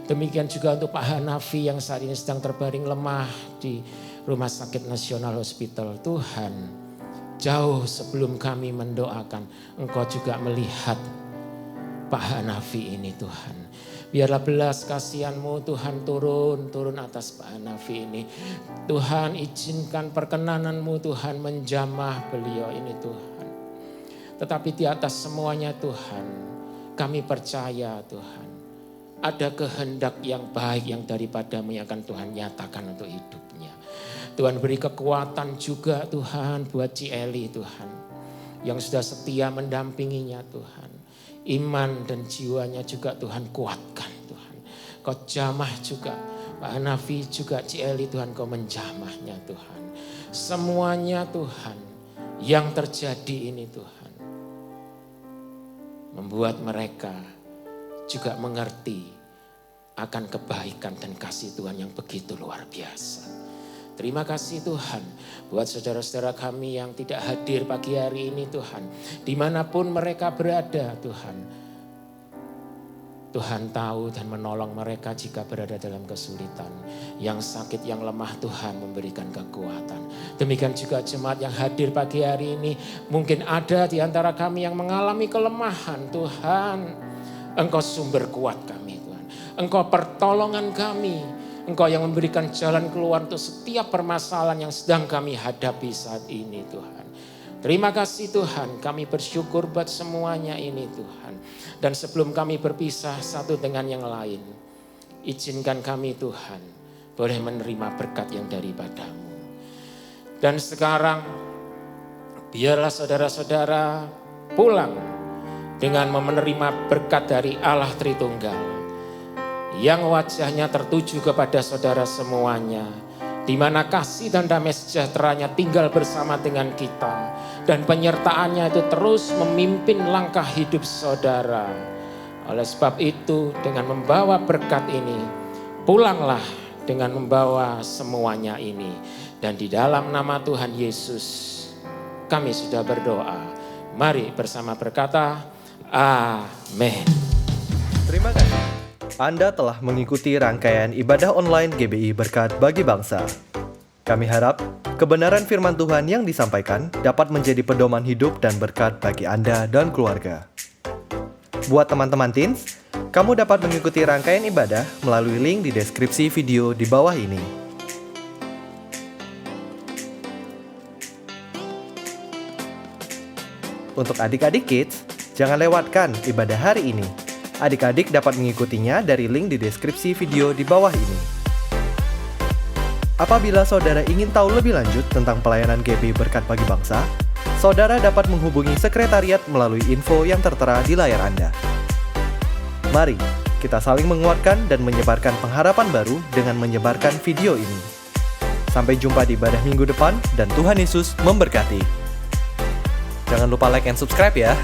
Demikian juga untuk Pak Hanafi yang saat ini sedang terbaring lemah di Rumah Sakit Nasional Hospital. Tuhan, jauh sebelum kami mendoakan, Engkau juga melihat Pak Hanafi ini Tuhan. Biarlah belas kasihan-Mu Tuhan turun atas Pak Hanafi ini. Tuhan izinkan perkenanan-Mu Tuhan menjamah beliau ini Tuhan. Tetapi di atas semuanya Tuhan, kami percaya Tuhan, ada kehendak yang baik yang daripada-Mu yang akan Tuhan nyatakan untuk hidupnya. Tuhan beri kekuatan juga Tuhan buat Cieli Tuhan, yang sudah setia mendampinginya Tuhan. Iman dan jiwanya juga Tuhan kuatkan Tuhan. Kau jamah juga Pak Hanafi juga Cieli Tuhan, Kau menjamahnya Tuhan. Semuanya Tuhan yang terjadi ini Tuhan membuat mereka juga mengerti akan kebaikan dan kasih Tuhan yang begitu luar biasa. Terima kasih Tuhan buat saudara-saudara kami yang tidak hadir pagi hari ini Tuhan. Dimanapun mereka berada Tuhan. Tuhan tahu dan menolong mereka jika berada dalam kesulitan. Yang sakit, yang lemah Tuhan memberikan kekuatan. Demikian juga jemaat yang hadir pagi hari ini. Mungkin ada di antara kami yang mengalami kelemahan Tuhan. Engkau sumber kuat kami Tuhan. Engkau pertolongan kami. Engkau yang memberikan jalan keluar untuk setiap permasalahan yang sedang kami hadapi saat ini Tuhan. Terima kasih Tuhan, kami bersyukur buat semuanya ini Tuhan. Dan sebelum kami berpisah satu dengan yang lain, izinkan kami Tuhan boleh menerima berkat yang daripada-Mu. Dan sekarang biarlah saudara-saudara pulang dengan menerima berkat dari Allah Tritunggal. Yang wajahnya tertuju kepada saudara semuanya. Di mana kasih dan damai sejahteranya tinggal bersama dengan kita. Dan penyertaannya itu terus memimpin langkah hidup saudara. Oleh sebab itu dengan membawa berkat ini, pulanglah dengan membawa semuanya ini. Dan di dalam nama Tuhan Yesus kami sudah berdoa. Mari bersama berkata, amin. Terima kasih. Anda telah mengikuti rangkaian ibadah online GBI Berkat Bagi Bangsa. Kami harap kebenaran firman Tuhan yang disampaikan dapat menjadi pedoman hidup dan berkat bagi Anda dan keluarga. Buat teman-teman teens, kamu dapat mengikuti rangkaian ibadah melalui link di deskripsi video di bawah ini. Untuk adik-adik kids, jangan lewatkan ibadah hari ini. Adik-adik dapat mengikutinya dari link di deskripsi video di bawah ini. Apabila saudara ingin tahu lebih lanjut tentang pelayanan GBI Berkat Bagi Bangsa, saudara dapat menghubungi sekretariat melalui info yang tertera di layar Anda. Mari kita saling menguatkan dan menyebarkan pengharapan baru dengan menyebarkan video ini. Sampai jumpa di ibadah minggu depan dan Tuhan Yesus memberkati. Jangan lupa like and subscribe ya.